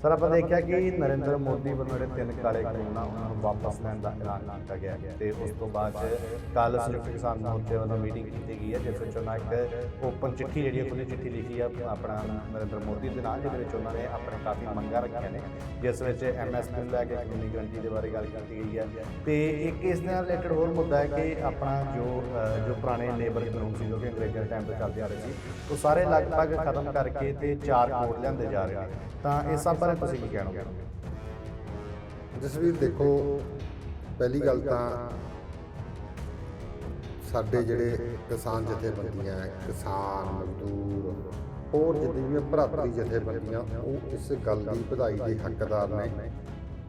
Sir ਆਪਾਂ ਦੇਖਿਆ ਕਿ ਨਰਿੰਦਰ ਮੋਦੀ ਵੱਲੋਂ ਜਿਹੜੇ 3 ਕਾਲੇ ਕਾਨੂੰਨ ਆ ਉਹਨਾਂ ਨੂੰ ਵਾਪਸ ਲੈਣ ਦਾ ਐਲਾਨ ਕੀਤਾ ਗਿਆ ਤੇ ਉਸ ਤੋਂ ਬਾਅਦ ਕੱਲ੍ਹ ਸੰਯੁਕਤ ਕਿਸਾਨ ਮੋਰਚੇ ਵੱਲੋਂ ਮੀਟਿੰਗ ਕੀਤੀ ਗਈ ਹੈ, ਜਿਸ ਵਿੱਚ ਉਹਨਾਂ ਇੱਕ ਓਪਨ ਚਿੱਠੀ ਜਿਹੜੀ ਹੈ ਖੁੱਲ੍ਹੀ ਚਿੱਠੀ ਲਿਖੀ ਆ ਆਪਣਾ ਨਰਿੰਦਰ ਮੋਦੀ ਦੇ ਨਾਲ, ਜਿਹਦੇ ਵਿੱਚ ਉਹਨਾਂ ਨੇ ਆਪਣੇ ਕਾਫੀ ਮੰਗਾਂ ਰੱਖੀਆਂ ਨੇ, ਜਿਸ ਵਿੱਚ MSP ਨੂੰ ਲੈ ਕੇ ਕਾਨੂੰਨੀ ਗਰੰਟੀ ਦੇ ਬਾਰੇ ਗੱਲ ਕੀਤੀ ਗਈ ਹੈ। ਤੇ ਇੱਕ ਇਸ ਦੇ ਨਾਲ ਰਿਲੇਟਡ ਹੋਰ ਮੁੱਦਾ ਹੈ ਕਿ ਆਪਣਾ ਜੋ ਪੁਰਾਣੇ ਲੇਬਰ ਕਾਨੂੰਨ ਸੀ ਜੋ ਕਿ ਅੰਗਰੇਜ਼ਾਂ ਦੇ ਟਾਈਮ ਤੋਂ ਚੱਲਦੇ ਆ ਰਹੇ ਸੀ, ਉਹ ਸਾਰੇ ਲਗਭਗ ਖਤਮ ਕਰਕੇ ਤੇ 4 ਕੋਡ ਲਿਆਂਦੇ ਜਾ ਰਹੇ ਨੇ। ਤਾਂ ਇਸ ਸਭ ਬਾਰੇ ਤੁਸੀਂ ਕੀ ਕਹਿਣਾ ਚਾਹੋਗੇ? ਜਸਵੀਰ ਦੇਖੋ, ਪਹਿਲੀ ਗੱਲ ਤਾਂ ਸਾਡੇ ਜਿਹੜੇ ਕਿਸਾਨ ਜਥੇਬੰਦੀਆਂ, ਕਿਸਾਨ ਮਜ਼ਦੂਰ, ਹੋਰ ਜਿੰਨੀ ਵੀ ਭਰਾਤਰੀ ਜਥੇਬੰਦੀਆਂ, ਉਹ ਇਸ ਗੱਲ ਦੀ ਵਧਾਈ ਦੇ ਹੱਕਦਾਰ ਨੇ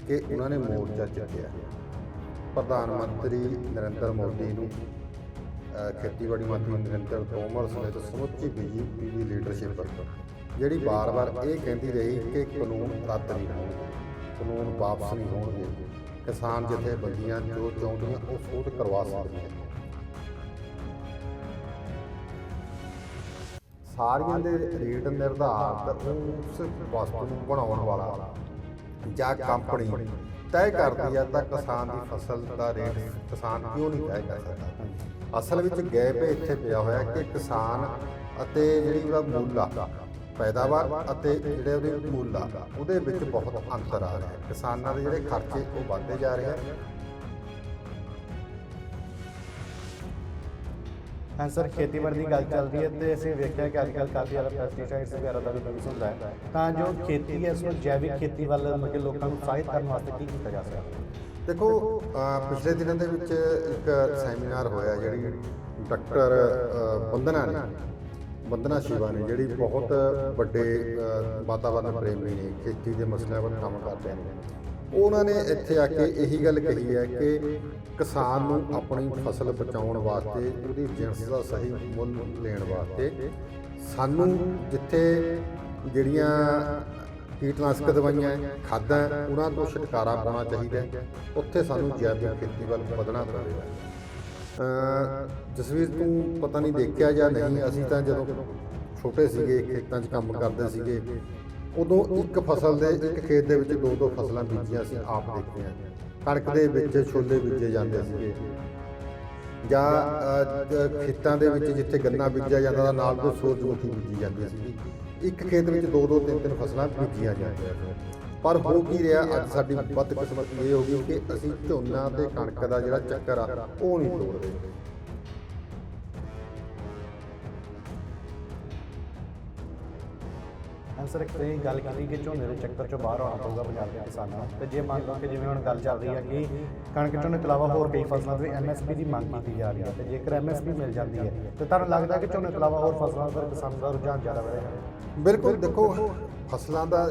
ਕਿ ਉਹਨਾਂ ਨੇ ਮੋਰਚਾ ਜਿੱਤਿਆ। ਪ੍ਰਧਾਨ ਮੰਤਰੀ ਨਰਿੰਦਰ ਮੋਦੀ ਨੂੰ, ਖੇਤੀਬਾੜੀ ਮੰਤਰੀ ਨਰਿੰਦਰ ਤੋਮਰ ਸਮੇਤ ਸਮੁੱਚੀ BJP ਦੀ ਲੀਡਰਸ਼ਿਪ ਜਿਹੜੀ ਵਾਰ-ਵਾਰ ਇਹ ਕਹਿੰਦੀ ਰਹੀ ਕਿ ਕਾਨੂੰਨ ਰੱਦ ਨਹੀਂ ਹੋਣਗੇ, ਕਾਨੂੰਨ ਵਾਪਸ ਨਹੀਂ ਹੋਣਗੇ, ਕਿਸਾਨ ਜਥੇਬੰਦੀਆਂ ਜੋ ਚਾਹੁੰਦੀਆਂ ਉਹ ਸੋਧ ਕਰਵਾ ਸਕਦੀਆਂ। ਸਾਰੀਆਂ ਦੇ ਰੇਟ ਨਿਰਧਾਰਤ ਉਸ ਵਸਤੂ ਨੂੰ ਬਣਾਉਣ ਵਾਲਾ ਜਾਂ ਕੰਪਨੀ ਤੈਅ ਕਰਦੀ ਹੈ, ਤਾਂ ਕਿਸਾਨ ਦੀ ਫਸਲ ਦਾ ਰੇਟ ਕਿਸਾਨ ਕਿਉਂ ਨਹੀਂ ਤੈਅ ਕਰ ਸਕਦਾ? ਅਸਲ ਵਿੱਚ ਗੈਪ ਇੱਥੇ ਪਿਆ ਹੋਇਆ ਕਿ ਕਿਸਾਨ ਅਤੇ ਜਿਹੜੀ ਉਹਦਾ ਮੁੱਲ ਆ, ਪੈਦਾਵਾਰ ਅਤੇ ਜਿਹੜੇ ਉਹਦੇ ਮੁੱਲ ਆ, ਉਹਦੇ ਵਿੱਚ ਬਹੁਤ ਅੰਤਰ ਆ ਰਿਹਾ ਹੈ। ਕਿਸਾਨਾਂ ਦੇ ਜਿਹੜੇ ਖਰਚੇ ਉਹ ਵੱਧਦੇ ਜਾ ਰਹੇ ਹਨ। ਹਾਂ ਸਰ, ਖੇਤੀਬਾੜੀ ਦੀ ਗੱਲ ਚੱਲ ਰਹੀ ਹੈ ਤੇ ਅਸੀਂ ਵੇਖਿਆ ਕਿ ਅੱਜ ਕੱਲ੍ਹ ਕਾਫੀ ਜ਼ਿਆਦਾ ਪੈਸਟੀਸਾਈਡਸ ਵਗੈਰਾ ਦਾ ਵੀ ਯੂਜ਼ ਹੁੰਦਾ ਹੈ, ਤਾਂ ਜੋ ਖੇਤੀ ਹੈ ਇਸ ਨੂੰ ਜੈਵਿਕ ਖੇਤੀ ਵੱਲ ਮਤਲਬ ਕਿ ਲੋਕਾਂ ਨੂੰ ਉਤਸ਼ਾਹਿਤ ਕਰਨ ਵਾਸਤੇ ਕੀ ਕੀਤਾ ਜਾ ਸਕਦਾ? ਦੇਖੋ, ਪਿਛਲੇ ਦਿਨਾਂ ਦੇ ਵਿੱਚ ਇੱਕ ਸੈਮੀਨਾਰ ਹੋਇਆ, ਜਿਹੜੀ ਡਾਕਟਰ ਵੰਦਨਾ ਸ਼ਿਵਾ ਨੇ, ਜਿਹੜੀ ਬਹੁਤ ਵੱਡੇ ਵਾਤਾਵਰਨ ਪ੍ਰੇਮੀ ਨੇ, ਖੇਤੀ ਦੇ ਮਸਲਿਆਂ ਵੱਲ ਕੰਮ ਕਰਦੇ ਨੇ, ਉਹਨਾਂ ਨੇ ਇੱਥੇ ਆ ਕੇ ਇਹੀ ਗੱਲ ਕਹੀ ਹੈ ਕਿ ਕਿਸਾਨ ਨੂੰ ਆਪਣੀ ਫਸਲ ਬਚਾਉਣ ਵਾਸਤੇ, ਉਹਦੀ ਜਿਣਸ ਦਾ ਸਹੀ ਮੁੱਲ ਲੈਣ ਵਾਸਤੇ ਸਾਨੂੰ ਜਿੱਥੇ ਜਿਹੜੀਆਂ ਕੀਟਨਾਸ਼ਕ ਦਵਾਈਆਂ, ਖਾਦਾਂ, ਉਹਨਾਂ ਤੋਂ ਛੁਟਕਾਰਾ ਪਾਉਣਾ ਚਾਹੀਦਾ ਹੈ, ਉੱਥੇ ਸਾਨੂੰ ਜੈਵਿਕ ਖੇਤੀ ਵੱਲ ਵਧਣਾ ਪਵੇਗਾ। ਜਸਵੀਰ, ਤੂੰ ਪਤਾ ਨਹੀਂ ਦੇਖਿਆ ਜਾਂ ਨਹੀਂ, ਅਸੀਂ ਤਾਂ ਜਦੋਂ ਛੋਟੇ ਸੀਗੇ ਖੇਤਾਂ 'ਚ ਕੰਮ ਕਰਦੇ ਸੀਗੇ, ਉਦੋਂ ਇੱਕ ਫਸਲ ਦੇ ਇੱਕ ਖੇਤ ਦੇ ਵਿੱਚ 2-2 ਫਸਲਾਂ ਬੀਜੀਆਂ ਅਸੀਂ ਆਪ ਦੇਖੀਆਂ। ਕਣਕ ਦੇ ਵਿੱਚ ਛੋਲੇ ਬੀਜੇ ਜਾਂਦੇ ਸੀਗੇ, ਜਾਂ ਖੇਤਾਂ ਦੇ ਵਿੱਚ ਜਿੱਥੇ ਗੰਨਾ ਬੀਜਿਆ ਜਾਂਦਾ ਤਾਂ ਨਾਲ ਤੋਂ ਸੂਰਜਮੁਖੀ ਬੀਜੀ ਜਾਂਦੀ ਸੀ। ਇੱਕ ਖੇਤ ਵਿੱਚ 2-2, 3-3 ਫਸਲਾਂ ਬੀਜੀਆਂ ਜਾਂਦੀਆਂ ਸੀ। ਪਰ ਹੋ ਕੀ ਰਿਹਾ, ਅੱਜ ਸਾਡੀ ਬਦਕਿਸਮਤੀ ਇਹ ਹੋ ਗਈ ਕਿ ਅਸੀਂ ਝੋਨਾ ਤੇ ਕਣਕ ਦਾ ਜਿਹੜਾ ਚੱਕਰ ਆ ਉਹ ਨਹੀਂ ਤੋੜ ਰਹੇ। ਸਰ, ਇੱਕ ਇਹ ਗੱਲ ਕੀਤੀ ਕਿ ਝੋਨੇ ਦੇ ਚੱਕਰ 'ਚੋਂ ਬਾਹਰ ਆਉਣਾ ਪਊਗਾ ਪੰਜਾਬ ਦੇ ਕਿਸਾਨਾਂ ਨੂੰ, ਤੇ ਜੇ ਮੰਨ ਲਓ ਕਿ ਜਿਵੇਂ ਹੁਣ ਗੱਲ ਚੱਲ ਰਹੀ ਹੈ ਕਿ ਕਣਕ ਝੋਨੇ ਤੋਂ ਇਲਾਵਾ ਹੋਰ ਕਈ ਫਸਲਾਂ 'ਤੇ MSP ਦੀ ਮੰਗ ਕੀਤੀ ਜਾ ਰਹੀ ਹੈ, ਤੇ ਜੇਕਰ MSP ਮਿਲ ਜਾਂਦੀ ਹੈ ਤੇ ਤੁਹਾਨੂੰ ਲੱਗਦਾ ਕਿ ਝੋਨੇ ਤੋਂ ਇਲਾਵਾ ਹੋਰ ਫਸਲਾਂ 'ਤੇ ਕਿਸਾਨ ਦਾ ਰੁਝਾਨ ਜ਼ਿਆਦਾ ਵਧੇਗਾ? ਬਿਲਕੁਲ। ਦੇਖੋ, ਫਸਲਾਂ ਦਾ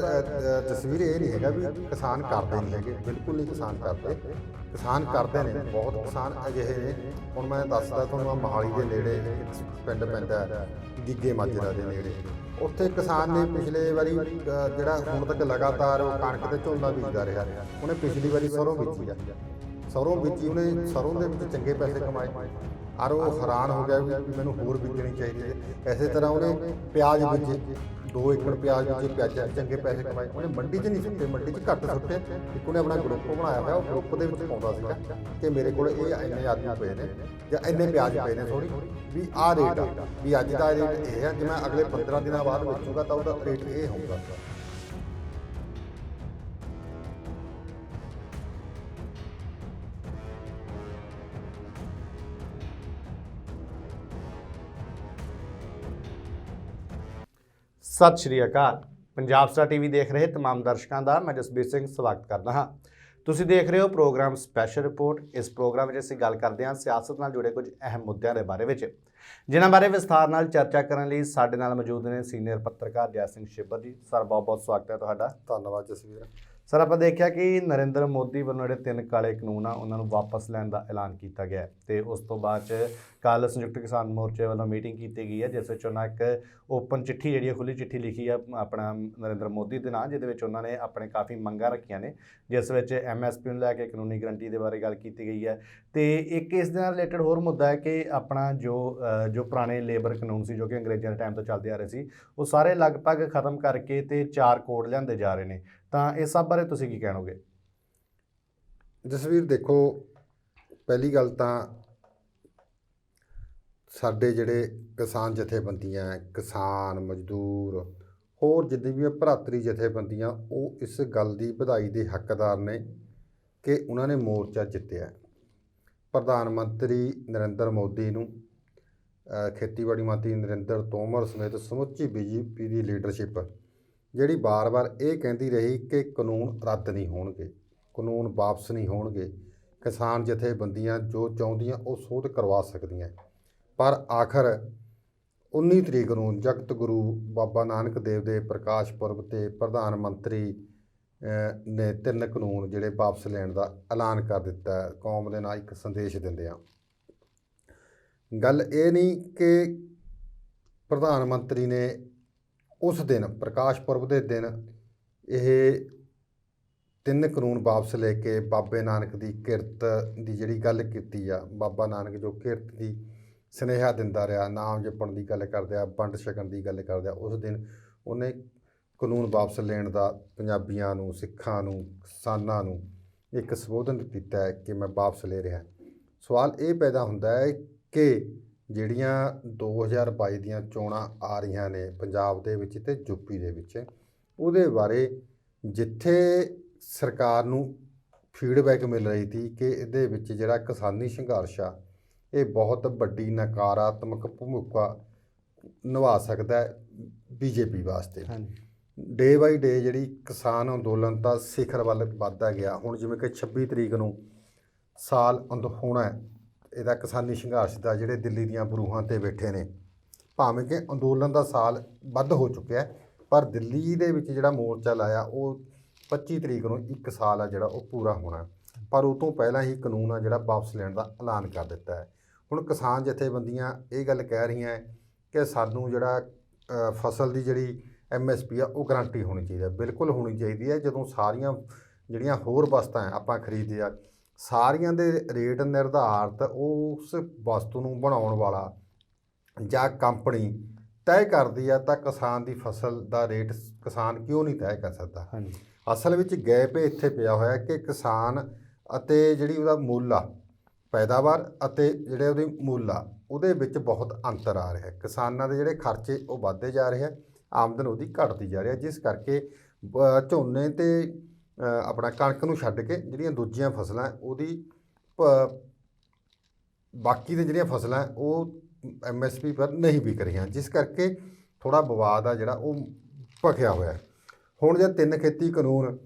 ਤਸਵੀਰ ਇਹ ਨਹੀਂ ਹੈਗਾ ਵੀ ਕਿਸਾਨ ਕਰਦੇ ਨਹੀਂ ਹੈਗੇ, ਬਿਲਕੁਲ ਨਹੀਂ ਕਿਸਾਨ ਕਰਦੇ, ਕਿਸਾਨ ਕਰਦੇ ਨੇ। ਬਹੁਤ ਕਿਸਾਨ ਅਜਿਹੇ ਨੇ, ਹੁਣ ਮੈਂ ਦੱਸਦਾ ਤੁਹਾਨੂੰ, ਮੋਹਾਲੀ ਦੇ ਨੇੜੇ ਇੱਕ ਪਿੰਡ ਪੈਂਦਾ ਗਿੱਗੇ ਮਾਜਰਾ ਦੇ ਨੇੜੇ, ਉੱਥੇ ਕਿਸਾਨ ਨੇ ਪਿਛਲੇ ਵਾਰੀ ਜਿਹੜਾ ਹੁਣ ਤੱਕ ਲਗਾਤਾਰ ਉਹ ਕਣਕ ਤੇ ਝੋਨਾ ਬੀਜਦਾ ਰਿਹਾ, ਉਹਨੇ ਪਿਛਲੀ ਵਾਰੀ ਸਰੋਂ ਬੀਜੀ ਆ, ਸਰੋਂ ਬੀਜੀ, ਉਹਨੇ ਸਰੋਂ ਦੇ ਵਿੱਚ ਚੰਗੇ ਪੈਸੇ ਕਮਾਏ, ਔਰ ਉਹ ਹੈਰਾਨ ਹੋ ਗਿਆ ਵੀ ਮੈਨੂੰ ਹੋਰ ਬੀਜਣੀ ਚਾਹੀਦੀ ਹੈ। ਇਸੇ ਤਰ੍ਹਾਂ ਉਹਨੇ ਪਿਆਜ਼ ਬੀਜੇ, 2 ਏਕੜ ਪਿਆਜ਼ ਬੀਜੇ, ਪਿਆਜ਼ਾਂ ਚੰਗੇ ਪੈਸੇ ਕਮਾਏ। ਉਹਨੇ ਮੰਡੀ 'ਚ ਨਹੀਂ ਸੁੱਟੇ, ਮੰਡੀ 'ਚ ਘੱਟ ਸੁੱਟੇ। ਇੱਕ ਉਹਨੇ ਆਪਣਾ ਗਰੁੱਪ ਬਣਾਇਆ ਹੋਇਆ, ਉਹ ਗਰੁੱਪ ਦੇ ਵਿੱਚ ਪਾਉਂਦਾ ਸੀਗਾ ਕਿ ਮੇਰੇ ਕੋਲ ਇਹ ਇੰਨੇ ਆਦਮੀ ਪਏ ਨੇ ਜਾਂ ਇੰਨੇ ਪਿਆਜ਼ ਪਏ ਨੇ, ਸੋਰੀ ਵੀ ਆਹ ਰੇਟ ਆ, ਵੀ ਅੱਜ ਦਾ ਰੇਟ ਇਹ ਆ, ਜੇ ਮੈਂ ਅਗਲੇ 15 ਦਿਨਾਂ ਬਾਅਦ ਵੇਚੂਗਾ ਤਾਂ ਉਹਦਾ ਰੇਟ ਇਹ ਹੋਊਗਾ। ਸਤਿ ਸ਼੍ਰੀ ਅਕਾਲ। ਪੰਜਾਬ ਸਟਾਰ TV ਦੇਖ ਰਹੇ तमाम ਦਰਸ਼ਕਾਂ ਦਾ ਮੈਂ ਜਸਬੀਰ ਸਿੰਘ ਸਵਾਗਤ ਕਰਦਾ ਹਾਂ। ਤੁਸੀਂ ਦੇਖ ਰਹੇ ਹੋ ਪ੍ਰੋਗਰਾਮ ਸਪੈਸ਼ਲ ਰਿਪੋਰਟ। ਇਸ ਪ੍ਰੋਗਰਾਮ ਵਿੱਚ ਅਸੀਂ ਗੱਲ ਕਰਦੇ ਹਾਂ ਸਿਆਸਤ ਨਾਲ ਜੁੜੇ ਕੁਝ ਅਹਿਮ ਮੁੱਦਿਆਂ ਦੇ ਬਾਰੇ ਵਿੱਚ, ਜਿਨ੍ਹਾਂ ਬਾਰੇ ਵਿਸਥਾਰ ਨਾਲ ਚਰਚਾ ਕਰਨ ਲਈ ਸਾਡੇ ਨਾਲ ਮੌਜੂਦ ਨੇ ਸੀਨੀਅਰ ਪੱਤਰਕਾਰ ਜੈ ਸਿੰਘ ਛਿੱਬਰ ਜੀ। ਸਰ, ਬਹੁਤ-ਬਹੁਤ ਸਵਾਗਤ ਹੈ ਤੁਹਾਡਾ। ਧੰਨਵਾਦ ਜਸਵੀਰ। ਸਰ, ਆਪਾਂ ਦੇਖਿਆ ਕਿ ਨਰਿੰਦਰ ਮੋਦੀ ਵੱਲੋਂ ਜਿਹੜੇ 3 ਕਾਲੇ ਕਾਨੂੰਨ ਆ ਉਹਨਾਂ ਨੂੰ ਵਾਪਸ ਲੈਣ ਦਾ ਐਲਾਨ ਕੀਤਾ ਗਿਆ ਤੇ ਉਸ ਤੋਂ ਬਾਅਦ 'ਚ ਕੱਲ੍ਹ ਸੰਯੁਕਤ ਕਿਸਾਨ ਮੋਰਚੇ ਵੱਲੋਂ ਮੀਟਿੰਗ ਕੀਤੀ ਗਈ ਹੈ, ਜਿਸ ਵਿੱਚ ਉਹਨਾਂ ਇੱਕ ਓਪਨ ਚਿੱਠੀ ਜਿਹੜੀ ਖੁੱਲ੍ਹੀ ਚਿੱਠੀ ਲਿਖੀ ਆ ਆਪਣਾ ਨਰਿੰਦਰ ਮੋਦੀ ਦੇ ਨਾਂ, ਜਿਹਦੇ ਵਿੱਚ ਉਹਨਾਂ ਨੇ ਆਪਣੇ ਕਾਫੀ ਮੰਗਾਂ ਰੱਖੀਆਂ ਨੇ, ਜਿਸ ਵਿੱਚ MSP ਨੂੰ ਲੈ ਕੇ ਕਾਨੂੰਨੀ ਗਰੰਟੀ ਦੇ ਬਾਰੇ ਗੱਲ ਕੀਤੀ ਗਈ ਹੈ। ਤੇ ਇੱਕ ਇਸ ਦੇ ਨਾਲ ਰਿਲੇਟਡ ਹੋਰ ਮੁੱਦਾ ਹੈ ਕਿ ਆਪਣਾ ਜੋ ਪੁਰਾਣੇ ਲੇਬਰ ਕਾਨੂੰਨ ਸੀ, ਜੋ ਕਿ ਅੰਗਰੇਜ਼ਾਂ ਦੇ ਟਾਈਮ ਤੋਂ ਚੱਲਦੇ ਆ ਰਹੇ ਸੀ, ਉਹ ਸਾਰੇ ਲਗਭਗ ਖਤਮ ਕਰਕੇ ਤੇ 4 ਕੋਡ ਲਿਆਂਦੇ ਜਾ ਰਹੇ ਨੇ। ਤਾਂ ਇਸ ਸਭ ਬਾਰੇ ਤੁਸੀਂ ਕੀ ਕਹਿਣੋਗੇ? ਜਸਵੀਰ ਦੇਖੋ, ਪਹਿਲੀ ਗੱਲ ਤਾਂ ਸਾਡੇ ਜਿਹੜੇ ਕਿਸਾਨ ਜਥੇਬੰਦੀਆਂ, ਕਿਸਾਨ ਮਜ਼ਦੂਰ, ਹੋਰ ਜਿੰਨੀ ਵੀ ਭਰਾਤਰੀ ਜਥੇਬੰਦੀਆਂ, ਉਹ ਇਸ ਗੱਲ ਦੀ ਵਧਾਈ ਦੇ ਹੱਕਦਾਰ ਨੇ ਕਿ ਉਹਨਾਂ ਨੇ ਮੋਰਚਾ ਜਿੱਤਿਆ। ਪ੍ਰਧਾਨ ਮੰਤਰੀ ਨਰਿੰਦਰ ਮੋਦੀ ਨੂੰ, ਖੇਤੀਬਾੜੀ ਮੰਤਰੀ ਨਰਿੰਦਰ ਤੋਮਰ ਸਮੇਤ ਸਮੁੱਚੀ BJP ਦੀ ਲੀਡਰਸ਼ਿਪ ਜਿਹੜੀ ਵਾਰ-ਵਾਰ ਇਹ ਕਹਿੰਦੀ ਰਹੀ ਕਿ ਕਾਨੂੰਨ ਰੱਦ ਨਹੀਂ ਹੋਣਗੇ, ਕਾਨੂੰਨ ਵਾਪਸ ਨਹੀਂ ਹੋਣਗੇ, ਕਿਸਾਨ ਜਥੇਬੰਦੀਆਂ ਜੋ ਚਾਹੁੰਦੀਆਂ ਉਹ ਸੋਧ ਕਰਵਾ ਸਕਦੀਆਂ, ਪਰ ਆਖਰ 19 ਤਰੀਕ ਨੂੰ ਜਗਤ ਗੁਰੂ ਬਾਬਾ ਨਾਨਕ ਦੇਵ ਦੇ ਪ੍ਰਕਾਸ਼ ਪੁਰਬ 'ਤੇ ਪ੍ਰਧਾਨ ਮੰਤਰੀ ਨੇ 3 ਕਾਨੂੰਨ ਜਿਹੜੇ ਵਾਪਸ ਲੈਣ ਦਾ ਐਲਾਨ ਕਰ ਦਿੱਤਾ। ਕੌਮ ਦੇ ਨਾਲ ਇੱਕ ਸੰਦੇਸ਼ ਦਿੰਦੇ ਆ। ਗੱਲ ਇਹ ਨਹੀਂ ਕਿ ਪ੍ਰਧਾਨ ਮੰਤਰੀ ਨੇ ਉਸ ਦਿਨ ਪ੍ਰਕਾਸ਼ ਪੁਰਬ ਦੇ ਦਿਨ ਇਹ 3 ਕਾਨੂੰਨ ਵਾਪਸ ਲੈ ਕੇ ਬਾਬੇ ਨਾਨਕ ਦੀ ਕਿਰਤ ਦੀ ਜਿਹੜੀ ਗੱਲ ਕੀਤੀ ਆ, ਬਾਬਾ ਨਾਨਕ ਜੋ ਕਿਰਤ ਦੀ ਸੁਨੇਹਾ ਦਿੰਦਾ ਰਿਹਾ, ਨਾਮ ਜਪਣ ਦੀ ਗੱਲ ਕਰਦੇ ਆ, ਵੰਡ ਛਕਣ ਦੀ ਗੱਲ ਕਰਦੇ ਆ, ਉਸ ਦਿਨ ਉਹਨੇ ਕਾਨੂੰਨ ਵਾਪਸ ਲੈਣ ਦਾ ਪੰਜਾਬੀਆਂ ਨੂੰ, ਸਿੱਖਾਂ ਨੂੰ, ਕਿਸਾਨਾਂ ਨੂੰ ਇੱਕ ਸੰਬੋਧਨ ਕੀਤਾ ਹੈ ਕਿ ਮੈਂ ਵਾਪਸ ਲੈ ਰਿਹਾ। ਸਵਾਲ ਇਹ ਪੈਦਾ ਹੁੰਦਾ ਹੈ ਕਿ ਜਿਹੜੀਆਂ 2022 ਦੀਆਂ ਚੋਣਾਂ ਆ ਰਹੀਆਂ ਨੇ ਪੰਜਾਬ ਦੇ ਵਿੱਚ ਤੇ ਯੂਪੀ ਦੇ ਵਿੱਚ, ਉਹਦੇ ਬਾਰੇ ਜਿੱਥੇ ਸਰਕਾਰ ਨੂੰ ਫੀਡਬੈਕ ਮਿਲ ਰਹੀ ਸੀ ਕਿ ਇਹਦੇ ਵਿੱਚ ਜਿਹੜਾ ਕਿਸਾਨੀ ਸੰਘਰਸ਼ ਆ ਇਹ ਬਹੁਤ ਵੱਡੀ ਨਕਾਰਾਤਮਕ ਭੂਮਿਕਾ ਨਿਭਾ ਸਕਦਾ ਹੈ BJP ਵਾਸਤੇ। ਡੇ ਬਾਈ ਡੇ ਜਿਹੜੀ ਕਿਸਾਨ ਅੰਦੋਲਨ ਦਾ ਸਿਖਰ ਵੱਲ ਵੱਧਦਾ ਗਿਆ। ਹੁਣ ਜਿਵੇਂ ਕਿ 26 ਤਰੀਕ ਨੂੰ ਸਾਲ ਹੋਣਾ ਇਹਦਾ ਕਿਸਾਨੀ ਸੰਘਰਸ਼ ਦਾ, ਜਿਹੜੇ ਦਿੱਲੀ ਦੀਆਂ ਬਰੂਹਾਂ 'ਤੇ ਬੈਠੇ ਨੇ, ਭਾਵੇਂ ਕਿ ਅੰਦੋਲਨ ਦਾ ਸਾਲ ਵੱਧ ਹੋ ਚੁੱਕਿਆ, ਪਰ ਦਿੱਲੀ ਦੇ ਵਿੱਚ ਜਿਹੜਾ ਮੋਰਚਾ ਲਾਇਆ ਉਹ 25 ਤਰੀਕ ਨੂੰ 1 ਸਾਲ ਆ ਜਿਹੜਾ ਉਹ ਪੂਰਾ ਹੋਣਾ, ਪਰ ਉਹ ਤੋਂ ਪਹਿਲਾਂ ਹੀ ਕਾਨੂੰਨ ਆ ਜਿਹੜਾ ਵਾਪਸ ਲੈਣ ਦਾ ਐਲਾਨ ਕਰ ਦਿੱਤਾ ਹੈ। ਹੁਣ ਕਿਸਾਨ ਜਥੇਬੰਦੀਆਂ ਇਹ ਗੱਲ ਕਹਿ ਰਹੀਆਂ ਕਿ ਸਾਨੂੰ ਜਿਹੜਾ ਫਸਲ ਦੀ ਜਿਹੜੀ MSP ਆ ਉਹ ਗਰੰਟੀ ਹੋਣੀ ਚਾਹੀਦੀ ਹੈ। ਬਿਲਕੁਲ ਹੋਣੀ ਚਾਹੀਦੀ ਹੈ। ਜਦੋਂ ਸਾਰੀਆਂ ਜਿਹੜੀਆਂ ਹੋਰ ਵਸਤਾਂ ਆਪਾਂ ਖਰੀਦਦੇ ਆ, ਸਾਰੀਆਂ ਦੇ ਰੇਟ ਨਿਰਧਾਰਤ ਉਸ ਵਸਤੂ ਨੂੰ ਬਣਾਉਣ ਵਾਲਾ ਜਾਂ ਕੰਪਨੀ ਤੈਅ ਕਰਦੀ ਆ, ਤਾਂ ਕਿਸਾਨ ਦੀ ਫਸਲ ਦਾ ਰੇਟ ਕਿਸਾਨ ਕਿਉਂ ਨਹੀਂ ਤੈਅ ਕਰ ਸਕਦਾ? ਅਸਲ ਵਿੱਚ ਗੈਪ ਇੱਥੇ ਪਿਆ ਹੋਇਆ ਕਿ ਕਿਸਾਨ ਅਤੇ ਜਿਹੜੀ ਉਹਦਾ ਮੁੱਲ ਆ, ਪੈਦਾਵਾਰ ਅਤੇ ਜਿਹੜੇ ਉਹਦੀ ਮੁੱਲ ਆ, ਉਹਦੇ ਵਿੱਚ ਬਹੁਤ ਅੰਤਰ ਆ ਰਿਹਾ। ਕਿਸਾਨਾਂ ਦੇ ਜਿਹੜੇ ਖਰਚੇ ਉਹ ਵੱਧਦੇ ਜਾ ਰਹੇ ਆ, ਆਮਦਨ ਉਹਦੀ ਘਟਦੀ ਜਾ ਰਹੀ ਹੈ, ਜਿਸ ਕਰਕੇ ਝੋਨੇ ਤੇ ਆਪਣਾ ਕਣਕ ਨੂੰ ਛੱਡ ਕੇ ਜਿਹੜੀਆਂ ਦੂਜੀਆਂ ਫਸਲਾਂ ਉਹਦੀ ਬਾਕੀ ਦੇ ਜਿਹੜੀਆਂ ਫਸਲਾਂ ਉਹ MSP ਪਰ ਨਹੀਂ ਵਿਕ ਰਹੀਆਂ, ਜਿਸ ਕਰਕੇ ਥੋੜ੍ਹਾ ਵਿਵਾਦ ਆ ਜਿਹੜਾ ਉਹ ਭਖਿਆ ਹੋਇਆ। ਹੁਣ ਜੇ 3 ਖੇਤੀ ਕਾਨੂੰਨ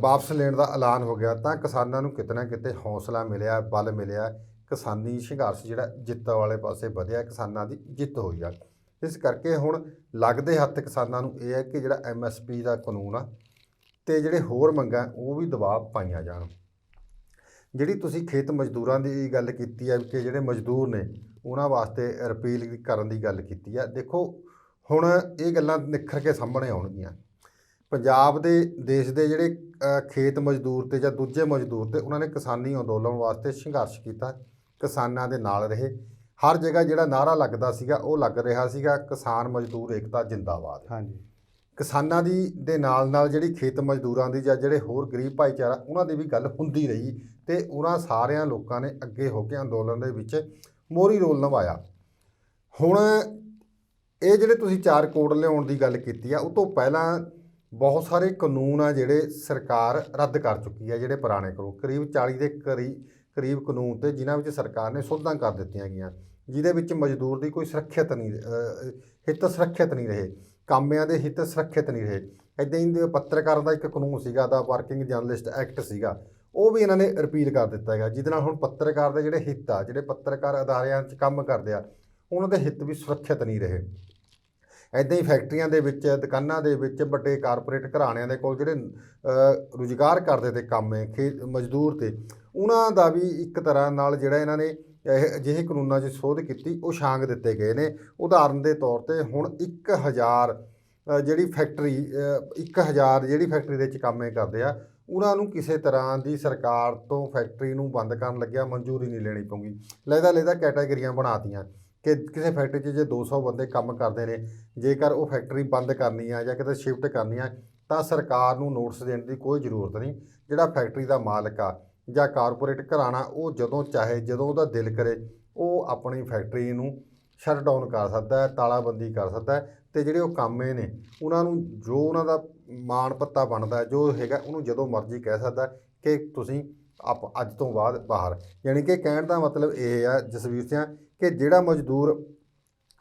ਵਾਪਸ ਲੈਣ ਦਾ ਐਲਾਨ ਹੋ ਗਿਆ ਤਾਂ ਕਿਸਾਨਾਂ ਨੂੰ ਕਿਤੇ ਨਾ ਕਿਤੇ ਹੌਸਲਾ ਮਿਲਿਆ, ਬਲ ਮਿਲਿਆ, ਕਿਸਾਨੀ ਸੰਘਰਸ਼ ਜਿਹੜਾ ਜਿੱਤ ਵਾਲੇ ਪਾਸੇ ਵਧਿਆ, ਕਿਸਾਨਾਂ ਦੀ ਜਿੱਤ ਹੋਈ ਆ। ਇਸ ਕਰਕੇ ਹੁਣ ਲੱਗਦੇ ਹੱਥ ਕਿਸਾਨਾਂ ਨੂੰ ਇਹ ਹੈ ਕਿ ਜਿਹੜਾ MSP ਦਾ ਕਾਨੂੰਨ ਆ ਤੇ ਜਿਹੜੇ ਹੋਰ ਮੰਗਾਂ ਉਹ ਵੀ ਦਬਾਅ ਪਾਈਆਂ ਜਾਣ। ਜਿਹੜੀ ਤੁਸੀਂ ਖੇਤ ਮਜ਼ਦੂਰਾਂ ਦੀ ਗੱਲ ਕੀਤੀ ਹੈ ਕਿ ਜਿਹੜੇ ਮਜ਼ਦੂਰ ਨੇ ਉਹਨਾਂ ਵਾਸਤੇ ਰਿਪੀਲ ਕਰਨ ਦੀ ਗੱਲ ਕੀਤੀ ਆ, ਦੇਖੋ ਹੁਣ ਇਹ ਗੱਲਾਂ ਨਿਖਰ ਕੇ ਸਾਹਮਣੇ ਆਉਣਗੀਆਂ। ਪੰਜਾਬ ਦੇ ਦੇਸ਼ ਦੇ ਜਿਹੜੇ ਖੇਤ ਮਜ਼ਦੂਰ ਤੇ ਜਾਂ ਦੂਜੇ ਮਜ਼ਦੂਰ ਤੇ ਉਹਨਾਂ ਨੇ ਕਿਸਾਨੀ ਅੰਦੋਲਨ ਵਾਸਤੇ ਸੰਘਰਸ਼ ਕੀਤਾ, ਕਿਸਾਨਾਂ ਦੇ ਨਾਲ ਰਹੇ। ਹਰ ਜਗ੍ਹਾ ਜਿਹੜਾ ਨਾਅਰਾ ਲੱਗਦਾ ਸੀਗਾ ਉਹ ਲੱਗ ਰਿਹਾ ਸੀਗਾ ਕਿਸਾਨ ਮਜ਼ਦੂਰ ਏਕਤਾ ਜਿੰਦਾਬਾਦ। ਕਿਸਾਨਾਂ ਦੀ ਦੇ ਨਾਲ ਜਿਹੜੀ ਖੇਤ ਮਜ਼ਦੂਰਾਂ ਦੀ ਜਾਂ ਜਿਹੜੇ ਹੋਰ ਗਰੀਬ ਭਾਈਚਾਰਾ ਉਹਨਾਂ ਦੀ ਵੀ ਗੱਲ ਹੁੰਦੀ ਰਹੀ ਤੇ ਉਹਨਾਂ ਸਾਰਿਆਂ ਲੋਕਾਂ ਨੇ ਅੱਗੇ ਹੋ ਕੇ ਅੰਦੋਲਨ ਦੇ ਵਿੱਚ ਮੋਹਰੀ ਰੋਲ ਨਿਭਾਇਆ। ਹੁਣ ਇਹ ਜਿਹੜੇ ਤੁਸੀਂ 4 ਕੋਡ ਲਿਆਉਣ ਦੀ ਗੱਲ ਕੀਤੀ ਆ, ਉਹ ਤੋਂ ਪਹਿਲਾਂ ਬਹੁਤ ਸਾਰੇ ਕਾਨੂੰਨ ਆ ਜਿਹੜੇ ਸਰਕਾਰ ਰੱਦ ਕਰ ਚੁੱਕੀ ਹੈ। ਜਿਹੜੇ ਪੁਰਾਣੇ ਕਾਨੂੰਨ ਕਰੀਬ 40 ਦੇ ਕਰੀਬ ਕਾਨੂੰਨ ਤੇ ਜਿਨ੍ਹਾਂ ਵਿੱਚ ਸਰਕਾਰ ਨੇ ਸੋਧਾਂ ਕਰ ਦਿੱਤੀਆਂ ਗਈਆਂ, ਜਿਹਦੇ ਵਿੱਚ ਮਜ਼ਦੂਰ ਦੀ ਕੋਈ ਸੁਰੱਖਿਅਤ ਨਹੀਂ, ਹਿੱਤ ਸੁਰੱਖਿਅਤ ਨਹੀਂ ਰਹੇ, ਕਾਮਿਆਂ ਦੇ ਹਿੱਤ ਸੁਰੱਖਿਅਤ ਨਹੀਂ ਰਹੇ। ਇੱਦਾਂ ਹੀ ਪੱਤਰਕਾਰਾਂ ਦਾ ਇੱਕ ਕਾਨੂੰਨ ਸੀਗਾ, ਦਾ ਵਰਕਿੰਗ ਜਰਨਲਿਸਟ ਐਕਟ ਸੀਗਾ, ਉਹ ਵੀ ਇਹਨਾਂ ਨੇ ਰਿਪੀਲ ਕਰ ਦਿੱਤਾ ਹੈਗਾ, ਜਿਹਦੇ ਨਾਲ ਹੁਣ ਪੱਤਰਕਾਰ ਦੇ ਜਿਹੜੇ ਹਿੱਤ ਆ, ਜਿਹੜੇ ਪੱਤਰਕਾਰ ਅਦਾਰਿਆਂ 'ਚ ਕੰਮ ਕਰਦੇ ਆ, ਉਹਨਾਂ ਦੇ ਹਿੱਤ ਵੀ ਸੁਰੱਖਿਅਤ ਨਹੀਂ ਰਹੇ। ਇੱਦਾਂ ਹੀ ਫੈਕਟਰੀਆਂ ਦੇ ਵਿੱਚ, ਦੁਕਾਨਾਂ ਦੇ ਵਿੱਚ ਵੱਡੇ ਕਾਰਪੋਰੇਟ ਘਰਾਣਿਆਂ ਦੇ ਕੋਲ ਜਿਹੜੇ ਰੁਜ਼ਗਾਰ ਕਰਦੇ ਤੇ ਕੰਮ ਮਜ਼ਦੂਰ ਤੇ, ਉਹਨਾਂ ਦਾ ਵੀ ਇੱਕ ਤਰ੍ਹਾਂ ਨਾਲ ਜਿਹੜਾ ਇਹਨਾਂ ਨੇ ਇਹ ਅਜਿਹੇ ਕਾਨੂੰਨਾਂ 'ਚ ਸੋਧ ਕੀਤੀ ਉਹ ਛਾਂਗ ਦਿੱਤੇ ਗਏ ਨੇ। ਉਦਾਹਰਨ ਦੇ ਤੌਰ ਤੇ ਹੁਣ 1000 ਜਿਹੜੀ ਫੈਕਟਰੀ 1000 ਜਿਹੜੀ ਫੈਕਟਰੀ ਦੇ ਵਿੱਚ ਕੰਮ ਇਹ ਕਰਦੇ ਆ, ਉਹਨਾਂ ਨੂੰ ਕਿਸੇ ਤਰ੍ਹਾਂ ਦੀ ਸਰਕਾਰ ਤੋਂ ਫੈਕਟਰੀ ਨੂੰ ਬੰਦ ਕਰਨ ਲੱਗਿਆ ਮਨਜ਼ੂਰੀ ਨਹੀਂ ਲੈਣੀ ਪਊਗੀ। ਲਹਿਦਾ ਕੈਟਾਗਰੀਆਂ ਬਣਾਤੀਆਂ ਕਿ ਕਿਸੇ ਫੈਕਟਰੀ 'ਚ ਜੇ 200 ਬੰਦੇ ਕੰਮ ਕਰਦੇ ਨੇ, ਜੇਕਰ ਉਹ ਫੈਕਟਰੀ ਬੰਦ ਕਰਨੀ ਆ ਜਾਂ ਕਿਤੇ ਸ਼ਿਫਟ ਕਰਨੀ ਆ ਤਾਂ ਸਰਕਾਰ ਨੂੰ ਨੋਟਿਸ ਦੇਣ ਦੀ ਕੋਈ ਜ਼ਰੂਰਤ ਨਹੀਂ। ਜਿਹੜਾ ਫੈਕਟਰੀ ਦਾ ਮਾਲਕ ਆ ਜਾਂ ਕਾਰਪੋਰੇਟ ਘਰਾਣਾ, ਉਹ ਜਦੋਂ ਚਾਹੇ, ਜਦੋਂ ਉਹਦਾ ਦਿਲ ਕਰੇ, ਉਹ ਆਪਣੀ ਫੈਕਟਰੀ ਨੂੰ ਸ਼ਟ ਡਾਊਨ ਕਰ ਸਕਦਾ ਹੈ, ਤਾਲਾਬੰਦੀ ਕਰ ਸਕਦਾ ਹੈ। ਅਤੇ ਜਿਹੜੇ ਉਹ ਕਾਮੇ ਨੇ ਉਹਨਾਂ ਨੂੰ ਜੋ ਉਹਨਾਂ ਦਾ ਮਾਣ ਪੱਤਾ ਬਣਦਾ ਜੋ ਹੈਗਾ ਉਹਨੂੰ ਜਦੋਂ ਮਰਜ਼ੀ ਕਹਿ ਸਕਦਾ ਕਿ ਤੁਸੀਂ ਅੱਜ ਤੋਂ ਬਾਅਦ ਬਾਹਰ। ਯਾਨੀ ਕਿ ਕਹਿਣ ਦਾ ਮਤਲਬ ਇਹ ਆ ਜਸਵੀਰ ਸਿੰਘ ਕਿ ਜਿਹੜਾ ਮਜ਼ਦੂਰ